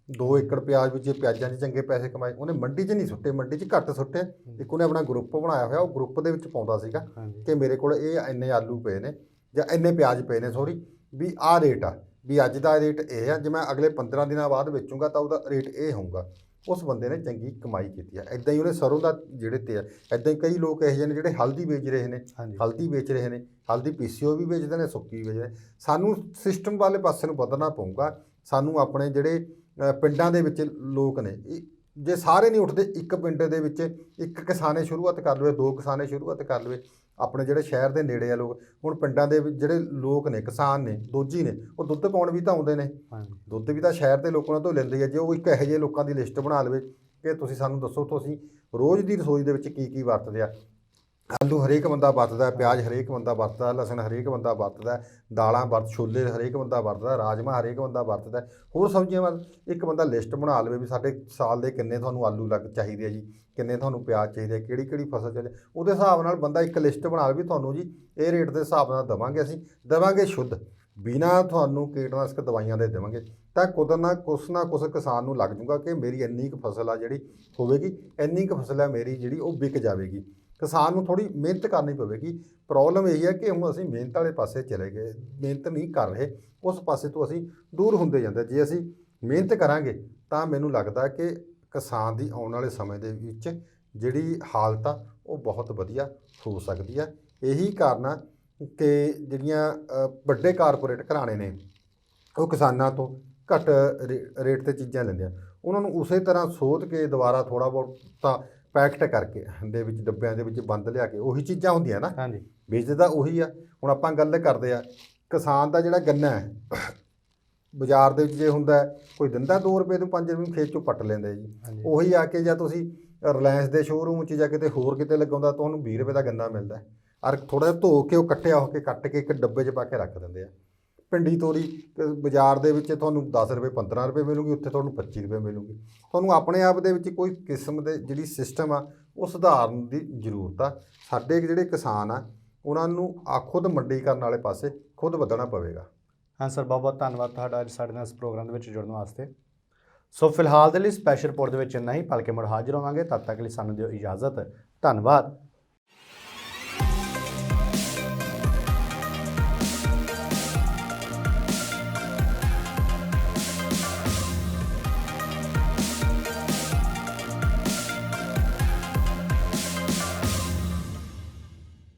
2 ਏਕੜ ਪਿਆਜ਼ ਬੀਜੇ, ਪਿਆਜ਼ਾਂ 'ਚ ਚੰਗੇ ਪੈਸੇ ਕਮਾਏ। ਉਹਨੇ ਮੰਡੀ 'ਚ ਨਹੀਂ ਸੁੱਟੇ, ਮੰਡੀ 'ਚ ਘੱਟ ਸੁੱਟੇ। ਇੱਕ ਉਹਨੇ ਆਪਣਾ ਗਰੁੱਪ ਬਣਾਇਆ ਹੋਇਆ, ਉਹ ਗਰੁੱਪ ਦੇ ਵਿੱਚ ਪਾਉਂਦਾ ਸੀਗਾ ਕਿ ਮੇਰੇ ਕੋਲ ਇਹ ਇੰਨੇ ਆਲੂ ਪਏ ਨੇ ਜਾਂ ਇੰਨੇ ਪਿਆਜ਼ ਪਏ ਨੇ, ਸੌਰੀ, ਵੀ ਆਹ ਰੇਟ ਆ, ਵੀ ਅੱਜ ਦਾ ਰੇਟ ਇਹ ਆ, ਜੇ ਮੈਂ ਅਗਲੇ 15 ਦਿਨਾਂ ਬਾਅਦ ਵੇਚੂੰਗਾ ਤਾਂ ਉਹਦਾ ਰੇਟ ਇਹ ਹੋਊਗਾ। ਉਸ ਬੰਦੇ ਨੇ ਚੰਗੀ ਕਮਾਈ ਕੀਤੀ ਆ। ਇੱਦਾਂ ਹੀ ਉਹਨੇ ਸਰੋਂ ਦਾ ਜਿਹੜੇ ਤੇ ਆ, ਇੱਦਾਂ ਹੀ ਕਈ ਲੋਕ ਇਹੋ ਜਿਹੇ ਨੇ ਜਿਹੜੇ ਹਲਦੀ ਵੇਚ ਰਹੇ ਨੇ, ਹਲਦੀ ਵੇਚ ਰਹੇ ਨੇ, ਹਲਦੀ ਪੀਸੀਓ ਵੀ ਵੇਚਦੇ ਨੇ, ਸੁੱਕੀ ਵੀ ਵੇਚਦੇ ਨੇ। ਸਾਨੂੰ ਸਿਸਟਮ ਵਾਲੇ ਪਾਸੇ ਨੂੰ ਵਧਣਾ ਪਊਗਾ। ਸਾਨੂੰ ਆਪਣੇ ਜਿਹੜੇ ਪਿੰਡਾਂ ਦੇ ਵਿੱਚ ਲੋਕ ਨੇ, ਜੇ ਸਾਰੇ ਨਹੀਂ ਉੱਠਦੇ, ਇੱਕ ਪਿੰਡ ਦੇ ਵਿੱਚ ਇੱਕ ਕਿਸਾਨੇ ਸ਼ੁਰੂਆਤ ਕਰ ਲਵੇ, 2 ਕਿਸਾਨੇ ਸ਼ੁਰੂਆਤ ਕਰ ਲਵੇ। ਆਪਣੇ ਜਿਹੜੇ ਸ਼ਹਿਰ ਦੇ ਨੇੜੇ ਆ ਲੋਕ, ਹੁਣ ਪਿੰਡਾਂ ਦੇ ਵਿੱਚ ਜਿਹੜੇ ਲੋਕ ਨੇ, ਕਿਸਾਨ ਨੇ, ਦੋਜੀ ਨੇ, ਉਹ ਦੁੱਧ ਪਾਉਣ ਵੀ ਤਾਂ ਆਉਂਦੇ ਨੇ। ਦੁੱਧ ਵੀ ਤਾਂ ਸ਼ਹਿਰ ਦੇ ਲੋਕਾਂ ਤੋਂ ਲੈਂਦੇ ਆ। ਜੇ ਉਹ ਇੱਕ ਇਹੋ ਜਿਹੇ ਲੋਕਾਂ ਦੀ ਲਿਸਟ ਬਣਾ ਲਵੇ ਕਿ ਤੁਸੀਂ ਸਾਨੂੰ ਦੱਸੋ ਤੁਸੀਂ ਰੋਜ਼ ਦੀ ਰਸੋਈ ਦੇ ਵਿੱਚ ਕੀ ਕੀ ਵਰਤਦੇ ਆ, ਆਲੂ ਹਰੇਕ ਬੰਦਾ ਵਰਤਦਾ, ਪਿਆਜ਼ ਹਰੇਕ ਬੰਦਾ ਵਰਤਦਾ, ਲਸਣ ਹਰੇਕ ਬੰਦਾ ਵਰਤਦਾ, ਦਾਲਾਂ ਛੋਲੇ ਹਰੇਕ ਬੰਦਾ ਵਰਤਦਾ, ਰਾਜਮਾ ਹਰੇਕ ਬੰਦਾ ਵਰਤਦਾ, ਹੋਰ ਸਬਜ਼ੀਆਂ ਇੱਕ ਬੰਦਾ ਲਿਸਟ ਬਣਾ ਲਵੇ ਵੀ ਸਾਡੇ ਸਾਲ ਦੇ ਕਿੰਨੇ ਤੁਹਾਨੂੰ ਆਲੂ ਚਾਹੀਦੇ ਆ ਜੀ, ਕਿੰਨੇ ਤੁਹਾਨੂੰ ਪਿਆਜ਼ ਚਾਹੀਦੇ ਆ, ਕਿਹੜੀ ਕਿਹੜੀ ਫਸਲ ਚਾਹੀਦੀ, ਉਹਦੇ ਹਿਸਾਬ ਨਾਲ ਬੰਦਾ ਇੱਕ ਲਿਸਟ ਬਣਾ ਲਵੇ ਵੀ ਤੁਹਾਨੂੰ ਜੀ ਇਹ ਰੇਟ ਦੇ ਹਿਸਾਬ ਨਾਲ ਦੇਵਾਂਗੇ, ਅਸੀਂ ਦੇਵਾਂਗੇ ਸ਼ੁੱਧ, ਬਿਨਾਂ ਤੁਹਾਨੂੰ ਕੀਟਨਾਸ਼ਕ ਦਵਾਈਆਂ ਦੇ ਦੇਵਾਂਗੇ। ਤਾਂ ਕੁਛ ਨਾ ਕੁਛ ਕਿਸਾਨ ਨੂੰ ਲੱਗ ਜੂਗਾ ਕਿ ਮੇਰੀ ਇੰਨੀ ਕੁ ਫਸਲ ਆ ਜਿਹੜੀ ਹੋਵੇਗੀ, ਇੰਨੀ ਕੁ ਫਸਲ ਹੈ ਮੇਰੀ ਜਿਹੜੀ ਉਹ ਵਿਕ ਜਾਵੇਗੀ। ਕਿਸਾਨ ਨੂੰ ਥੋੜ੍ਹੀ ਮਿਹਨਤ ਕਰਨੀ ਪਵੇਗੀ। ਪ੍ਰੋਬਲਮ ਇਹੀ ਹੈ ਕਿ ਹੁਣ ਅਸੀਂ ਮਿਹਨਤ ਵਾਲੇ ਪਾਸੇ ਚਲੇ ਗਏ, ਮਿਹਨਤ ਨਹੀਂ ਕਰ ਰਹੇ, ਉਸ ਪਾਸੇ ਤੋਂ ਅਸੀਂ ਦੂਰ ਹੁੰਦੇ ਜਾਂਦੇ। ਜੇ ਅਸੀਂ ਮਿਹਨਤ ਕਰਾਂਗੇ ਤਾਂ ਮੈਨੂੰ ਲੱਗਦਾ ਕਿ ਕਿਸਾਨ ਦੀ ਆਉਣ ਵਾਲੇ ਸਮੇਂ ਦੇ ਵਿੱਚ ਜਿਹੜੀ ਹਾਲਤ ਆ ਉਹ ਬਹੁਤ ਵਧੀਆ ਹੋ ਸਕਦੀ ਆ। ਇਹੀ ਕਾਰਨ ਆ ਕਿ ਜਿਹੜੀਆਂ ਵੱਡੇ ਕਾਰਪੋਰੇਟ ਘਰਾਣੇ ਨੇ ਉਹ ਕਿਸਾਨਾਂ ਤੋਂ ਘੱਟ ਰੇਟ 'ਤੇ ਚੀਜ਼ਾਂ ਲੈਂਦੇ ਆ, ਉਹਨਾਂ ਨੂੰ ਉਸੇ ਤਰ੍ਹਾਂ ਸੋਧ ਕੇ ਦੁਬਾਰਾ ਥੋੜ੍ਹਾ ਬਹੁਤਾ ਪੈਕਟ ਕਰਕੇ ਦੇ ਵਿੱਚ ਡੱਬਿਆਂ ਦੇ ਵਿੱਚ ਬੰਦ ਲਿਆ ਕੇ ਉਹੀ ਚੀਜ਼ਾਂ ਹੁੰਦੀਆਂ ਨਾ, ਹਾਂਜੀ ਵੇਚਦੇ ਤਾਂ ਉਹੀ ਆ। ਹੁਣ ਆਪਾਂ ਗੱਲ ਕਰਦੇ ਆ ਕਿਸਾਨ ਦਾ ਜਿਹੜਾ ਗੰਨਾ ਹੈ ਬਾਜ਼ਾਰ ਦੇ ਵਿੱਚ ਜੇ ਹੁੰਦਾ ਕੋਈ ਦਿੰਦਾ 2 ਰੁਪਏ ਤੋਂ 5 ਰੁਪਏ ਨੂੰ ਖੇਤ 'ਚੋਂ ਪੱਟ ਲੈਂਦੇ ਜੀ, ਉਹੀ ਆ ਕੇ ਜਾਂ ਤੁਸੀਂ ਰਿਲਾਇੰਸ ਦੇ ਸ਼ੋਅਰੂਮ 'ਚ ਜਾਂ ਕਿਤੇ ਹੋਰ ਕਿਤੇ ਲਗਾਉਂਦਾ ਤੁਹਾਨੂੰ 20 ਰੁਪਏ ਦਾ ਗੰਨਾ ਮਿਲਦਾ, ਔਰ ਥੋੜ੍ਹਾ ਜਿਹਾ ਧੋ ਕੇ ਉਹ ਕੱਟਿਆ ਹੋ ਕੇ ਕੱਟ ਕੇ ਇੱਕ ਡੱਬੇ 'ਚ ਪਾ ਕੇ ਰੱਖ ਦਿੰਦੇ ਆ। ਭਿੰਡੀ ਤੋਰੀ ਬਾਜ਼ਾਰ ਦੇ ਵਿੱਚ ਤੁਹਾਨੂੰ 10 ਰੁਪਏ 15 ਰੁਪਏ ਮਿਲੂਗੀ, ਉੱਥੇ ਤੁਹਾਨੂੰ 25 ਰੁਪਏ ਮਿਲੂਗੀ। ਤੁਹਾਨੂੰ ਆਪਣੇ ਆਪ ਦੇ ਵਿੱਚ ਕੋਈ ਕਿਸਮ ਦੇ ਜਿਹੜੀ ਸਿਸਟਮ ਆ ਉਹ ਸੁਧਾਰਨ ਦੀ ਜ਼ਰੂਰਤ ਆ। ਸਾਡੇ ਜਿਹੜੇ ਕਿਸਾਨ ਆ ਉਹਨਾਂ ਨੂੰ ਖੁਦ ਮੰਡੀਕਰਨ ਵਾਲੇ ਪਾਸੇ ਖੁਦ ਵਧਣਾ ਪਵੇਗਾ। ਹਾਂ ਸਰ, ਬਹੁਤ ਬਹੁਤ ਧੰਨਵਾਦ ਤੁਹਾਡਾ ਅੱਜ ਸਾਡੇ ਨਾਲ ਇਸ ਪ੍ਰੋਗਰਾਮ ਦੇ ਵਿੱਚ ਜੁੜਨ ਵਾਸਤੇ। ਸੋ ਫਿਲਹਾਲ ਦੇ ਲਈ ਸਪੈਸ਼ਲ ਰਿਪੋਰਟ ਦੇ ਵਿੱਚ ਇੰਨਾ ਹੀ, ਭਲਕੇ ਮੁੜ ਹਾਜ਼ਰ ਹੋਵਾਂਗੇ। ਤਦ ਤੱਕ ਲਈ ਸਾਨੂੰ ਦਿਓ ਇਜਾਜ਼ਤ। ਧੰਨਵਾਦ।